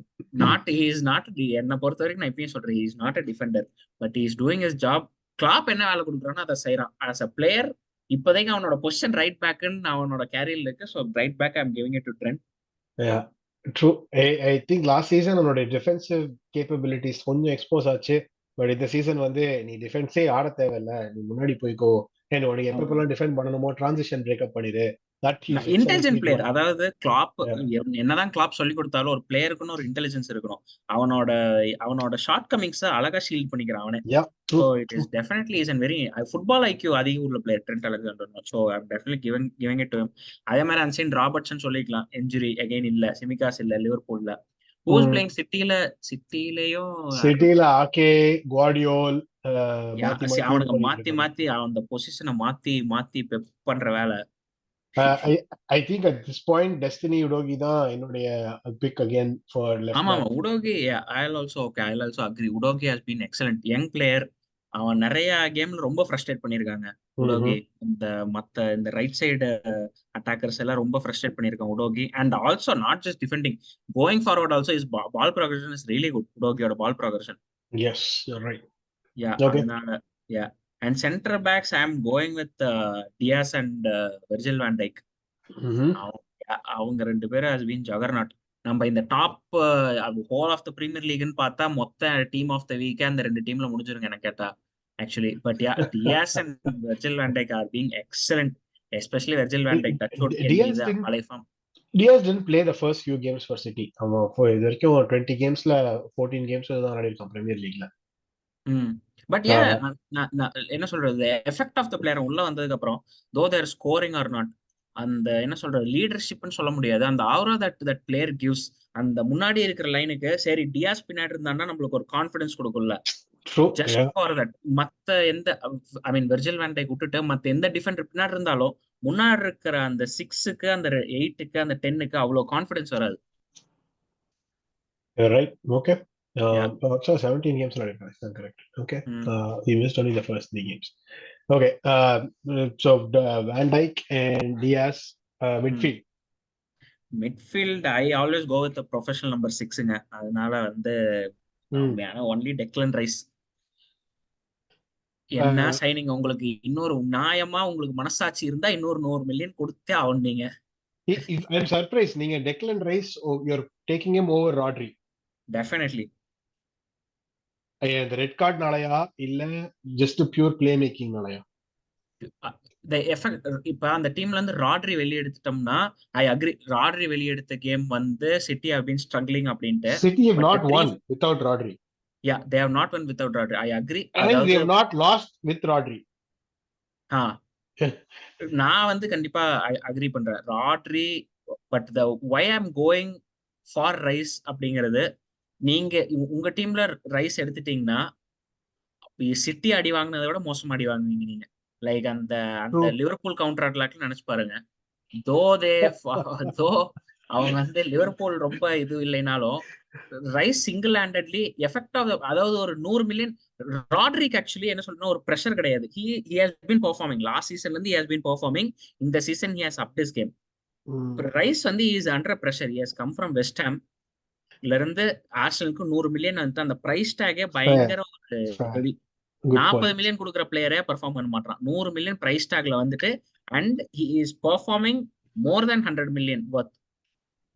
S2: he is not, என்னை பொறுத்த வரைக்கும் நான் இப்பயும் சொல்றேன், he is not a defender. But he is doing his job. Klopp என்ன வேலை கொடுக்குறானோ அதை செய்யறான். ஆஸ் அ பிளேயர் இப்போதைக்கு அவனோட பொசிஷன் ரைட் பேக்குன்னு அவனோட கேரியர்ல இருக்கு. So right back I am giving it to Trent.
S1: True. I think last season அவனோட டிஃபென்சிவ் கேப்பபிலிட்டிஸ் கொஞ்சம் எக்ஸ்போஸ் ஆச்சு. பட் இந்த சீசன் வந்து நீ டிஃபென்ஸே ஆட தேவையில்ல, நீ முன்னாடி போய்க்கோ, என்ன உனக்கு எப்பப்பெல்லாம் டிஃபெண்ட் பண்ணணுமோ டிரான்சிஷன் பிரேக்கப் பண்ணிடு. That he is
S2: intelligent
S1: excellently
S2: player.
S1: Doing.
S2: அதாவது கிளாப் என்னதான் கிளாப் சொல்லி கொடுத்தாலும் ஒரு பிளேயருக்குன்னு ஒரு இன்டெலிஜென்ஸ் இருக்கணும். அவனோட அவனோட ஷார்ட் கமிங்ஸ் அழகா ஷீல்ட் பண்ணிக்கிறான் அவனே.
S1: Yeah, true,
S2: so it
S1: true.
S2: Is definitely is an very football IQ அதிக உள்ள player Trent Alexander. So I'm definitely giving it to him. அதே மாதிரி அன்சைன் ராபர்ட்ஸ்னு சொல்லிக்கலாம். இன்ஜுரி அகைன் இல்ல, சிமிகாஸ் இல்ல லிவர்பூல்ல. ஹூஸ் பிளேயிங் சிட்டிலயும் யார்
S1: சிட்டில
S2: இருக்கா?
S1: ஆகே, குவார்டியோல் மாத்தி மாத்தி இது
S2: அவனுங்க
S1: பண்ணிட்டு
S2: மாத்தி
S1: இருக்காங்க.
S2: மாத்தி அந்த பொசிஷனை மாத்தி மாத்தி பெப் பண்ற வேலை.
S1: I think at this point Destiny Udogie தான் என்னுடைய பிக் அகைன் ஃபார் லெஃப்ட்
S2: ஆமா ஆமா,
S1: back.
S2: Udogie. I also agree. Udogie has been excellent young player. அவன் நிறைய கேம்ல ரொம்ப ஃப்ரஸ்ட்ரேட் பண்ணிருக்காங்க உடோகி. இந்த ரைட் சைடு அட்டாக்கர்ஸ் எல்லாம் ரொம்ப ஃப்ரஸ்ட்ரேட் பண்ணிருக்காங்க Udogie. And also not just defending, going forward also is ball progression is really good. உடோகியோட ball progression.
S1: Yes, you are right.
S2: Yeah
S1: okay.
S2: அதனால yeah. And centre backs I am going with Dias and Virgil van Dijk. அவங்க 2 பேரும் has been juggernaut. நம்ம இந்த top whole of the Premier லீக்னு பார்த்தா மொத்த team of த வீக்கே அந்த 2 டீம்ல முடிஞ்சிருங்க எனக்கு கேட்டா actually. But yeah, Dias and Virgil van Dijk are being excellent. Especially Virgil van Dijk touch out can be
S1: Diaz
S2: the
S1: didn't
S2: பழைய form.
S1: Diaz didn't play the first few games for City. அவன் இது வரைக்கும் 20 கேம்ஸ்ல 14 கேம்ஸ்ல தான் ஆடிருக்கான் premier லீக்ல.
S2: But ஏன் என்ன சொல்றது, effect of the player உள்ள வந்ததுக்கு அப்புறம் தோ தேர் ஸ்கோரிங் ஆர் நாட், அந்த என்ன சொல்றது லீடர்ஷிப்னு சொல்ல முடியாது, அந்த ஆவரா தட் பிளேயர் கிவ்ஸ். அந்த முன்னாடி இருக்கிற லைனுக்கு சரி டியாஸ் பின்னாடி இருந்தான்னா நம்மளுக்கு ஒரு கான்ஃபிடன்ஸ் கொடுக்கும்ல.
S1: ட்ரூ.
S2: ஜஸ்ட் ஃபார் தட் மத்த எந்த, ஐ மீன் வெர்ஜில் வேன் டைக் விட்டுட்டு மத்த எந்த டிஃபெண்டர் பின்னாடி இருந்தாலும் முன்னாடி இருக்கிற அந்த 6க்கு அந்த 8க்கு அந்த 10க்கு அவ்வளவு கான்ஃபிடன்ஸ் வராது.
S1: Right. Okay.
S2: Yeah.
S1: So 17 games ஆடிருக்கான். Is that correct? Okay.
S2: ம்.
S1: He missed only the first 3 games. Okay. So Van Dijk and Diaz midfield.
S2: Midfield I always go with professional number 6ங்க. அதனால வந்து ஒன்லி டெக்லன் ரைஸ். என்ன
S1: Uh,
S2: signing உங்களுக்கு இன்னொரு நியாயமா உங்களுக்கு மனசாட்சி இருந்தா இன்னொரு 100 மில்லியன் கொடுத்தே ஆவண்டீங்க.
S1: I'm surprised நீங்க Declan Rice, you're taking him over Rodri.
S2: Definitely.
S1: இந்த ரெட் கார்ட்னாலயா இல்ல ஜஸ்ட் பியூர் பிளே மேக்கிங்னாலயா?
S2: the effect இப்ப அந்த டீம்ல இருந்து ராட்ரி வெளிய எடுத்துட்டோம்னா ஐ அக்ரி. ராட்ரி வெளிய எடுத்த கேம் வந்து சிட்டி ஹவ் பீன் ஸ்ட்ரகிளிங் அப்படின்ட்டு.
S1: City have
S2: but
S1: not won without Rodri.
S2: they have not won without Rodri. I agree.
S1: And they
S2: அதாவது
S1: have not lost with Rodri.
S2: நான் வந்து கண்டிப்பா அக்ரி பண்றேன். Rodri but the why I'm going for Rice அப்படிங்கிறது, நீங்க உங்க டீம்ல rice எடுத்துட்டீங்கன்னா சிட்டி அடி வாங்கினதை விட மோசமா அடி வாங்குவீங்க நீங்க. லைக் அந்த அந்த
S1: True.
S2: லிவர்பூல் கவுண்டர் அட்டாக்ல நினைச்சு பாருங்க. தோ தே தோ அவங்க வந்து லிவர்பூல் ரொம்ப இது இல்லைனாலும் Rice single handedly effect of, அதாவது ஒரு 100 மில்லியன். ராட்ரிக் ஆக்சுவலி என்ன சொல்றேன்னா ஒரு பிரஷர் கிடையாது. he has been performing last சீசன்ல இருந்து he has been performing. இந்த season he has upped his game. Rice வந்து is under pressure. he has come from West ஹாம்ல இருந்து ஆர்சனலுக்கு 100 மில்லியன் வந்து அந்த பிரைஸ் டாகே பயங்கர ஒரு ஹெவி. 40 மில்லியன் கொடுக்குற பிளேயரே பெர்ஃபார்ம் பண்ண மாட்டான். 100 மில்லியன் பிரைஸ் டாக்ல வந்துட்டு and he is performing more than 100 million worth.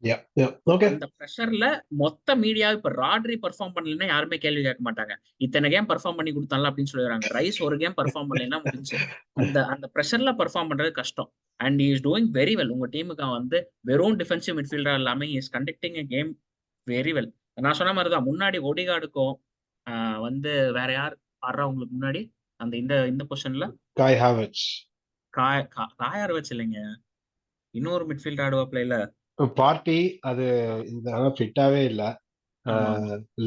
S2: அந்த பிரஷர்ல மொத்த மீடியா இப்ப ராட்ரி பெர்ஃபார்ம் பண்ணலன்னா யாருமே கேள்வி கேட்க மாட்டாங்க. இத்தனை கேம் பெர்ஃபார்ம் பண்ணி கொடுத்தால அப்படின்னு சொல்லிடுறாங்க. ரைஸ் ஒரு கேம் பெர்ஃபார்ம் பண்ணலன்னா முடிஞ்சு. அந்த அந்த பிரஷர்ல பெர்ஃபார்ம் பண்றது கஷ்டம். And is doing very well. உங்க டீமுக்கு வந்து வெறும் டிஃபென்சிவ் மிட்ஃபீல்டர் இல்லாம is conducting a game very well. நான் சொன்ன மாதிரிதான் முன்னாடி ஒடிகார்டுக்கும் வந்து வேற யார் ஆடுறா உங்களுக்கு முன்னாடி அந்த இந்த இந்த பொசிஷன்ல?
S1: Kai Havertz.
S2: காயார் வச்சு இல்லைங்க, இன்னொரு மிட்ஃபீல்ட் ஆடுவாப்ல இல்ல
S1: பார்ட்டி. அது இந்த ஃபிட்டாவே இல்ல.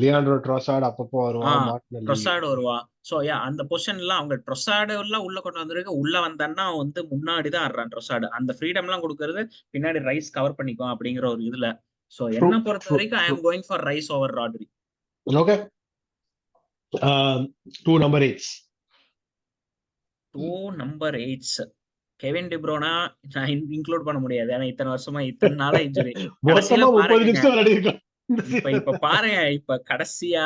S1: லியாண்ட்ரோ ட்ரோசார்ட் அப்பப்போ வருவான்.
S2: ட்ரொசார்டு வருவான். சோ அந்த பொசிஷன்லாம் அவங்க ட்ரொசார்டு எல்லாம் உள்ள கொண்டு வந்திருக்கு. உள்ள வந்தான்னா வந்து முன்னாடிதான் ஆடுறான் ட்ரொசார்டு. அந்த ஃப்ரீடம் எல்லாம் கொடுக்கறது பின்னாடி ரைஸ் கவர் பண்ணிக்கும் அப்படிங்கிற ஒரு இதுல. சோ என்ன பொறுத்த வரைக்கும் I am going for Rice over Rodri.
S1: Okay. 2 number 8s.
S2: 2 number 8s. Kevin De Bruyne நான் இன்க்ளூட் பண்ண முடியாது. ஏன்னா இத்தனை வருஷமா இத்தனை நாளா இன்ஜுரி. கடைசியில பாருங்க இப்ப பாருங்க, இப்ப கடைசியா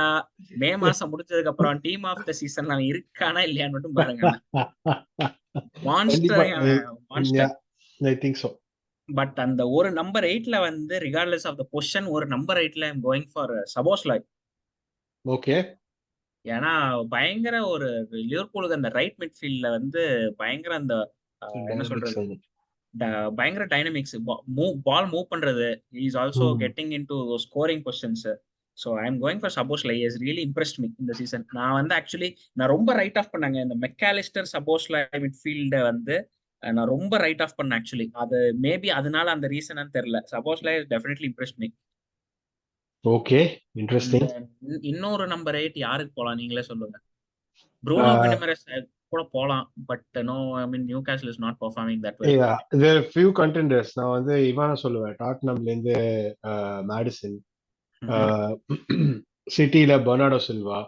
S2: மே மாசம் முடிஞ்சதுக்கு அப்புறம் டீம் ஆஃப் த சீசன் அவன் இருக்கானா இல்லையான்னு மட்டும் பாருங்க. Monster.
S1: I think so.
S2: But அந்த ஒரு நம்பர் 8ல வந்து ரிகார்ட்லெஸ் ஆஃப் த பொசிஷன் ஒரு நம்பர் 8ல I'm going for Szoboszlai.
S1: Okay.
S2: ஏன்னா பயங்கர ஒரு லிவர்பூலுக்கு அந்த ரைட் மிட்ஃபீல்ட்ல வந்து பயங்கர அந்த என்ன சொல்றது பயங்கர டைனமிக்ஸ். பால் மூவ் பண்றது. Is also getting into scoring positions. So I am going for Szoboszlai. Is really impressed me இந்த சீசன். நான் வந்து ஆக்சுவலி நான் ரொம்ப ரைட் ஆஃப் பண்ணாங்க இந்த மெக்காலிஸ்டர் சபோஸ்லை மிட்ஃபீல்ட வந்து நான் ரொம்ப ரைட் ஆஃப் பண்ணேன் ஆக்சுவலி. அது மேபி அதனால அந்த ரீசன் தெரியல. Szoboszlai definitely impressed me.
S1: Okay, interesting.
S2: இன்னொரு நம்பர் 8 யாருக்கு போலாம் நீங்களே சொல்லுங்க. ப்ரூனோ ஃபெர்னாண்டஸ் கூட போலாம். But no, I mean Newcastle is not performing that well.
S1: there are few contenders. நான் வந்து இவான சொல்லுவேன். டாட்னம்ல இருந்து மேடிசன், சிட்டில Bernardo Silva.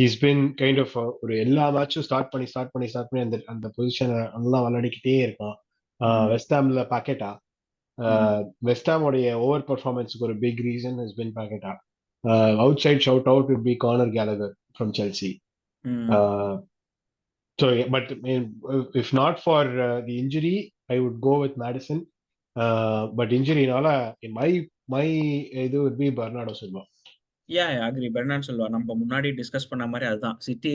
S1: He's been kind of ஒரு எல்லா மேட்சும் ஸ்டார்ட் பண்ணி அந்த அந்த பொசிஷனை நல்லா விளையாடிக்கிட்டே இருக்கான். வெஸ்ட் ஹாம்ல பாக்கெட்டா. வெஸ்ட் ஹாமோடைய ஓவர் பெர்ஃபார்மன்ஸுக்கு ஒரு big reason has been Paqueta. Outside shout out would be Conor Gallagher from Chelsea. So, but if not for the injury, I would go with Madison. But injury nala, my இது would be Bernardo Silva.
S2: Agree. Bernardo Silva நம்ம முன்னாடி discuss பண்ண மாதிரி அதுதான். City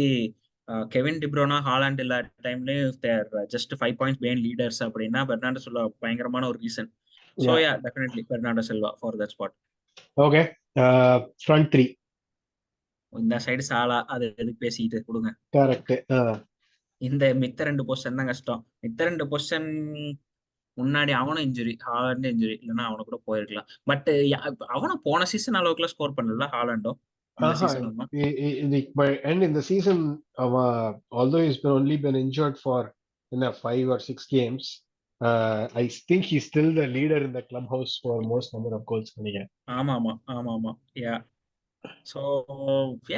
S2: Kevin டிப்ரோனா Holland இல்ல டைம்லயும் தேர் just 5 points behind leaders அப்படின்னா Bernardo Silva பயங்கரமான ஒரு reason. So definitely Bernardo Silva for that spot.
S1: Okay. Front 3.
S2: இந்த சைடு சாலா அது எதுக்கு பேசிட்டு கொடுங்க.
S1: கரெக்ட்.
S2: இந்த மித்த 2 பொசிஷன் தான் கஷ்டம். மித்த 2 பொசிஷன் முன்னாடி அவனும் இன்ஜுரி, ஹாலண்ட் இன்ஜுரி, இல்லைன்னா அவனை கூட போயிருக்கலாம். பட் அவனும் போன சீசன் அளவுக்குலாம் ஸ்கோர் பண்ணல ஹாலண்டும். இந்த season
S1: and in the season although he's only been injured for 5 or 6 games, I think he's still the leader in the clubhouse for most number of goals.
S2: ஆமா. Yeah. So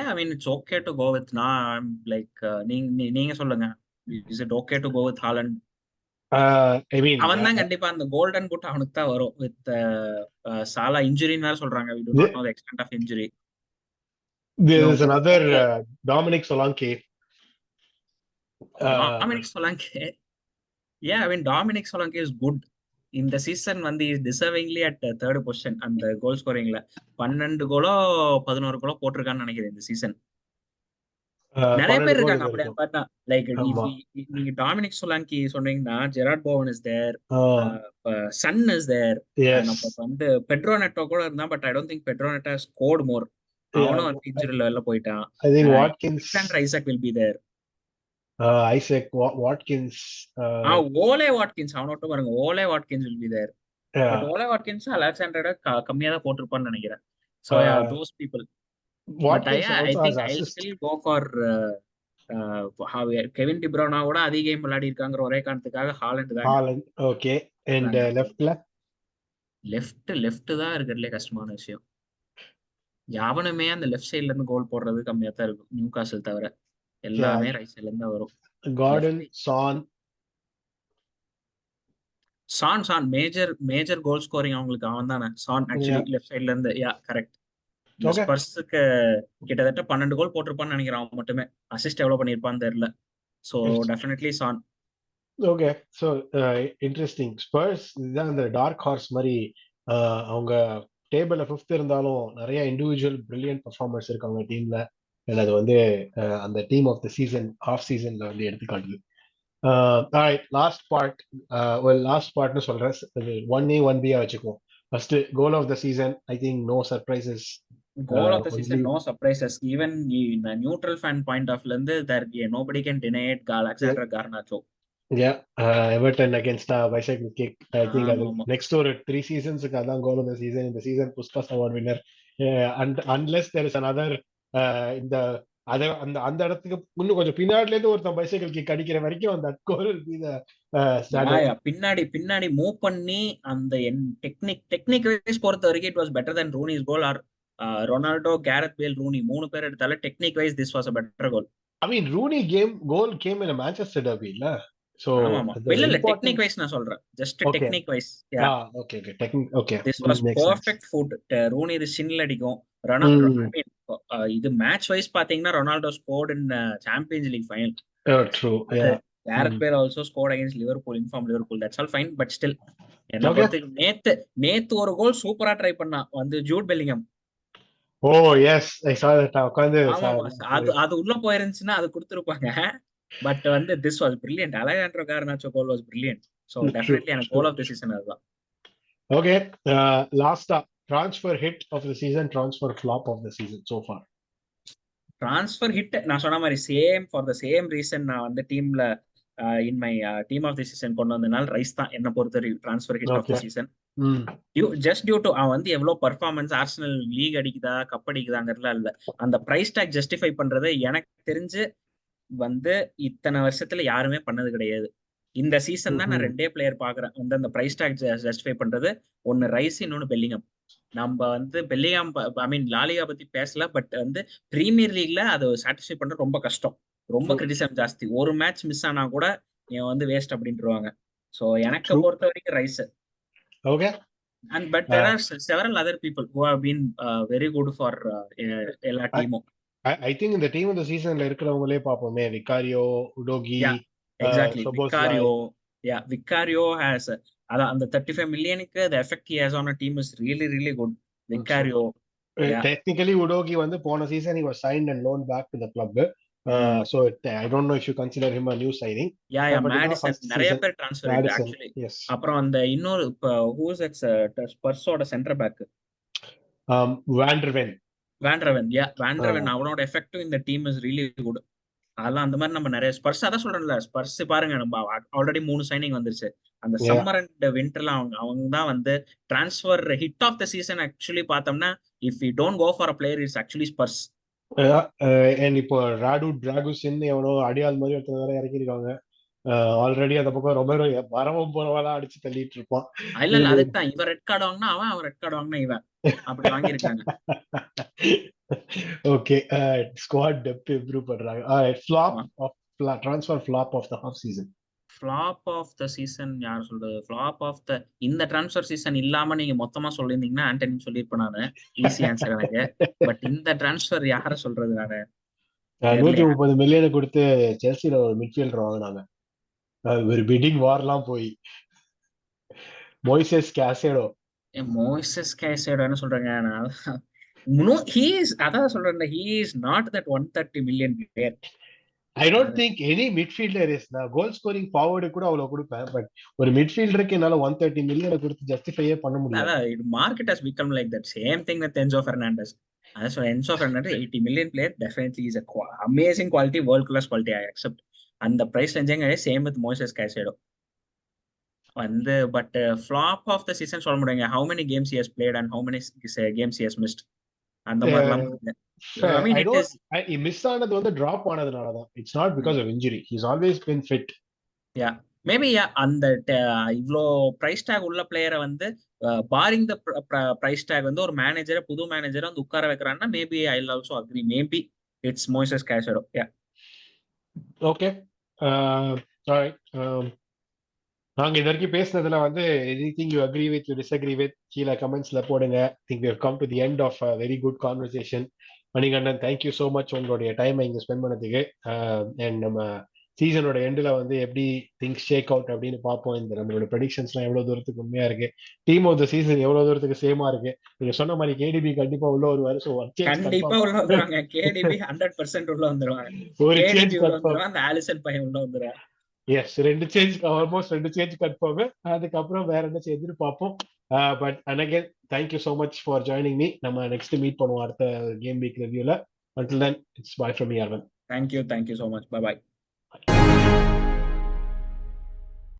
S2: I mean it's okay to go with I'm like நீங்க சொல்லுங்க. Is it okay to go with Haaland?
S1: I mean
S2: அவன் தான் கண்டிப்பா அந்த golden boot அவனுக்கு தான் வரும். வித் சாலா இன்ஜுரின்னு வேற சொல்றாங்க. we do not know the extent of injury.
S1: There is another Dominic Solanke.
S2: I mean Dominic Solanke is good. இந்த சீசன் வந்து இஸ் டிசர்விங்லி அட் 3rd பொசிஷன் அந்த கோல் ஸ்கோரிங்ல. 12 கோலோ 11 கோலோ போட்டிருக்கான்னு நினைக்கிறேன் இந்த சீசன். நிறைய பேர்
S1: 12 கோல்
S2: இருக்காங்க
S1: இது
S2: அப்படியே
S1: இருக்கும்.
S2: பார்த்தா. லைக்
S1: ஆமா.
S2: நீங்க டாமினிக் சொலாங்கி சொன்னீங்கன்னா Jarrod Bowen is there,
S1: ah
S2: Son is there.
S1: Yes.
S2: நம்ம வந்து பெட்ரோ நெட்டோ கூட இருந்தா, but I don't think Pedro Neto scored more. அவனும் வந்து இன்ஜுரி லெவல்ல போயிட்டான்.
S1: I think Watkins,
S2: Alexander Isak will be there.
S1: Isak, Watkins.
S2: Ollie Watkins அவனோட்ட பாருங்க, Ollie Watkins will be there. But Ollie Watkins அலெக்சாண்டரோட கம்மியா தான் போட்டிருப்பான்னு நினைக்கிறேன். So those people. But
S1: Watkins
S2: I
S1: also has
S2: think I
S1: assist.
S2: Still go for Kevin டிப்ரோனா கூட அதிக game விளையாடி இருக்காங்கிற ஒரே காரணத்துக்காக ஹாலண்ட் தாங்க.
S1: ஹாலண்ட். ஓகே. அண்ட்
S2: அதாங்க
S1: லெஃப்ட்ல
S2: லெஃப்ட் தான் இருக்கிறதுலே கஷ்டமான விஷயம். எவனுமே அந்த லெஃப்ட் சைட்ல இருந்து கோல் போடுறது கம்மியா தான் இருக்கும், நியூ காசில் தவிர. எல்லாமே ரைட் சைட்ல இருந்து தான் வரும்.
S1: Gordon,
S2: left
S1: Son.
S2: Son major major goal scoring அவங்களுக்கு அவன் தானே சான், ஆக்சுவலி லெஃப்ட் சைட்ல இருந்து. Yeah correct. இந்த
S1: ஓகே.
S2: ஸ்பர்ஸுக்கு கிட்டத்தட்ட 12 கோல் போட்டிருப்பான்னு நினைக்கிறேன் அவன் மட்டுமே. அசிஸ்ட் எவ்வளவு பண்ணிருப்பான்னு தெரியல. So definitely Son.
S1: Okay. So interesting. Spurs இதுதான் இந்த டார்க் ஹார்ஸ் மாதிரி. அவங்க டேபிள்ல 5th இருந்தாலும் நிறைய இண்டிவிஜுவல் பிரில்லியன்ட் பர்ஃபார்மர்ஸ் இருக்காங்க டீம்ல. அது வந்து அந்த team of the season of சீசன்ல வந்து எடுத்துக்காட்டுது. Last part. லாஸ்ட் பார்ட்னு சொல்றேன். 1A 1B வச்சுக்குவோம். First goal of the season. I think no surprises.
S2: Goal of the
S1: only
S2: season no surprises. Even neutral fan point ஆஃப்ல இருந்து nobody can deny it. Alexander Garnacho.
S1: Everton against bicycle kick. I think அது
S2: ஆமா.
S1: Next ஒரு 3 சீசன்ஸுக்கு அதான் goal of the season. இந்த season Puskas award winner. Unless there is another இந்த அத அந்த அந்த இடத்துக்கு இன்னும் கொஞ்சம் பின்னாடில இருந்து ஒருத்தன் பைசைக்கிள் கிக் அடிக்கிற வரைக்கும் அந்த கோல் ஸ்டாண்டர்ட்.
S2: பின்னாடி பின்னாடி மூவ் பண்ணி அந்த டெக்னிக் வைஸ் பொறுத்த வரைக்கும் it was better then Rooney's goal. Or Ronaldo, Gareth Bale, Rooney 3 பேர் எடுத்தால technique wise this was a better goal.
S1: I mean Rooney goal came in Manchester derby இல்ல. சோ
S2: ஆமா
S1: the
S2: இல்ல technique
S1: importance.
S2: Wise நான் சொல்றேன். Just
S1: okay.
S2: Technique wise. Yeah
S1: okay technique. Okay,
S2: this was
S1: make sense.
S2: Perfect foot. Rooney இது சின்ல அடிக்கும். I mean இது match wise பாத்தீங்கன்னா ரொனால்டோ ஸ்கோர்ட் இன் சாம்பியன்ஸ் லீக் ஃபைனல்.
S1: ட்ரூ.
S2: அது Gareth Bale also scored against Liverpool, in form Liverpool. That's all fine. But still என்ன
S1: okay.
S2: பொறுத்தவரைக்கும் நேத்து ஒரு கோல் சூப்பரா ட்ரை பண்ணா வந்து Jude Bellingham.
S1: Oh yes, I saw that. உட்கார்ந்து
S2: ஆமா அது அது உள்ள போயிருந்துச்சுன்னா அது கொடுத்துருப்பாங்க. பட் வந்து this was brilliant. Alejandro Garnacho goal was brilliant. So
S1: true.
S2: Definitely எனக்கு கோல் ஆஃப் தி சீசன் அதுதான்.
S1: ஓகே. லாஸ்டா transfer hit of the season, transfer flop of the season so far.
S2: Transfer hit நான் சொன்ன மாதிரி same for the same reason நான் வந்து டீம்ல in my team of the season கொண்டு வந்தனால ரைஸ் தான் என்ன பொறுத்தவரை transfer hit of the season. Just due to அவன் வந்து எவ்வளவு பர்ஃபார்மன்ஸ், ஆர்சனல் லீக் அடிக்குதா கப் அடிக்குதாங்கிறதுலாம் இல்ல, அந்த பிரைஸ் டாக் ஜஸ்டிஃபை பண்றது எனக்கு தெரிஞ்சு வந்து இத்தனை வருஷத்துல யாருமே பண்ணது கிடையாது. இந்த சீசன் தான் நான் 2 பிளேயர் பாக்குறேன் வந்து அந்த பிரைஸ் டாக் ஜஸ்டிஃபை பண்றது. ஒன்னு ரைஸ், இன்னொன்னு பெல்லிங்ஹாம். நம்ம வந்து பெல்லிங்ஹாம் ஐ மீன் லாலிகா பத்தி பேசல, பட் வந்து பிரீமியர் லீக்ல அதை சாட்டிஸ்ஃபை பண்றது ரொம்ப கஷ்டம். ரொம்ப கிரிட்டிசிசம் ஜாஸ்தி. ஒரு மேட்ச் மிஸ் ஆனா கூட இவன் வந்து வேஸ்ட் அப்படின்ட்டுருவாங்க. ஸோ எனக்கு பொறுத்த வரைக்கும் rice.
S1: Okay.
S2: And but there are several other people who have been very good for எல்லா டீமும்.
S1: ஐ திங்க் இந்த டீம் இந்த சீசன்ல இருக்கிறவங்களே பாப்போமே. விக்காரியோ, உடோகி,
S2: எக்ஸாக்ட்லி
S1: சோபோஸ்லாய்.
S2: விக்காரியோ ஹேஸ் அதான் அந்த 35 மில்லியனுக்கு the effect he has on a team is really really good. விக்காரியோ
S1: technically உடோகி வந்து போன season he was signed and loaned back to the club. So I don't know if you consider him a new signing.
S2: Maddison நிறைய பேர் transfer ஆயிருக்கு actually. அப்புறம் அந்த இன்னொரு who's ex ஸ்பர்ஸோட centre back Van de Ven அவனோட எஃபெக்டிவ் இந்த டீம் இஸ் ரியலி குட். அதெல்லாம் அந்த மாதிரி நம்ம நிறைய ஸ்பர்ஸ் அதான் சொல்றேன்ல, ஸ்பர்ஸ் பாருங்க நம்ம ஆல்ரெடி 3 சைனிங் வந்துருச்சு. அந்த சம்மர் அண்ட் விண்டர்ல அவங்க தான் வந்து transfer hit of the season. Actually பார்த்தோம்னா if you don't go for a player it's actually Spurs.
S1: இப்போ ராடு டிராகுசின் எவனோ அடியால் மாதிரி ஒருத்தர் வேற இறக்கிருக்காங்க ஆல்ரெடி. அந்த பக்கம் ரொம்ப வரவும் போறவெல்லாம் அடிச்சு தள்ளிட்டு இருப்பான்.
S2: இல்ல அதுதான் இவன் ரெட் கார்டு வாங்கினா அவன் ரெட் கார்டு வாங்கினா இவன் அப்படி வாங்கியிருக்காங்க.
S1: ஓகே. ஸ்குவாட் டெப்த் இம்ப்ரூவ் பண்றாங்க. Flop of transfer flop of the half season.
S2: Flop of the season யார் சொல்றது? ஃப்ளாப் ஆஃப் த இந்த ட்ரான்ஸ்ஃபர் சீசன் இல்லாம நீங்க மொத்தமா சொல்லியிருந்தீங்கன்னா ஆண்டனி சொல்லியிருப்பேன் நானு. ஈஸி ஆன்சர் எனக்கு. பட் இந்த ட்ரான்ஸ்ஃபர் யார சொல்றது நானு?
S1: 130 மில்லியன் கொடுத்து செல்சில ஒரு மிட்ஃபீல்டர் வாங்கினாங்க. ஒரு பிடிங் வார்லாம் போய் மோய்சஸ் கேசேடோன்னு
S2: சொல்றேங்க நான். No, he is அதான் சொல்றேன், he is not that 130 million player.
S1: I don't think any midfielder is the goal scoring forward கூட அவ்வளவு கொடுப்பேன். பட் ஒரு மிட்ஃபீல்டருக்கு என்னால 130 மில்லியனை கொடுத்து ஜஸ்டிஃபையே பண்ண முடியாது.
S2: அதான் market has become like that. Same thing with Enzo Fernandez. So Enzo Fernandez 80 million player definitely is a amazing quality, world class quality, I accept. And the price ranging is same with Moises Caicedo. வந்து but flop of the season சொல்ல முடியுங்க. How many games he has played and how many games he has missed, அந்த மாதிரிலாம் I mean it is
S1: miss ஆனது வந்து drop ஆனதுனால தான். It's not because of injury. He is always been fit.
S2: Yeah maybe அந்த இவ்ளோ price talk உள்ள பிளேயரை வந்து பாரிங் த பிரைஸ் டாக் வந்து ஒரு மேனேஜரை, புது மேனேஜரை வந்து உட்கார வைக்கிறான்னா maybe I will also agree. Maybe it's Moises Caicedo. Yeah
S1: okay, alright. நாங்க இது வரைக்கும் பேசுனதுல வந்து anything you agree with, you disagree with, கீழே கமெண்ட்ஸ்ல போடுங்க. Think we have come to the end of a very good conversation. Manikandan, thank you so much உங்களுடைய டைமை இங்க ஸ்பெண்ட் பண்ணதுக்கு. அண்ட் நம்ம சீசனோட எண்டில் வந்து எப்படி திங்ஸ் ஷேக் அவுட் அப்படின்னு பார்ப்போம். இந்த நம்மளோட ப்ரெடிக்ஷன்ஸ்லாம் எவ்வளவு தூரத்துக்கு உண்மையா இருக்கு, டீம் ஆஃப் த சீசன் எவ்வளவு தூரத்துக்கு சேமா இருக்கு. நீங்க சொன்ன மாதிரி கேடிபி கண்டிப்பா உள்ள வருவாரு. ஸோ
S2: கண்டிப்பா உள்ள வந்துருவாங்க. கேடிபி 100% உள்ள வந்துருவாங்க.
S1: ஒரு சேஞ்ச்
S2: கேடிபி உள்ள
S1: கன்ஃபார்ம்.
S2: வந்துருவாங்க. அந்த ஆலிசன் பையன் உள்ள வந்துருவாங்க.
S1: Yes, almost 2 change confirm. அதுக்கப்புறம் வேற என்ன சேஞ்சுன்னு பார்ப்போம். But again thank you so much for joining me. நம்ம நெக்ஸ்ட் மீட் பண்ணுவோம் அடுத்த கேம் வீக் ரிவ்யூல. Until then, it's bye from me, Arvind.
S2: Thank you so much. Bye bye.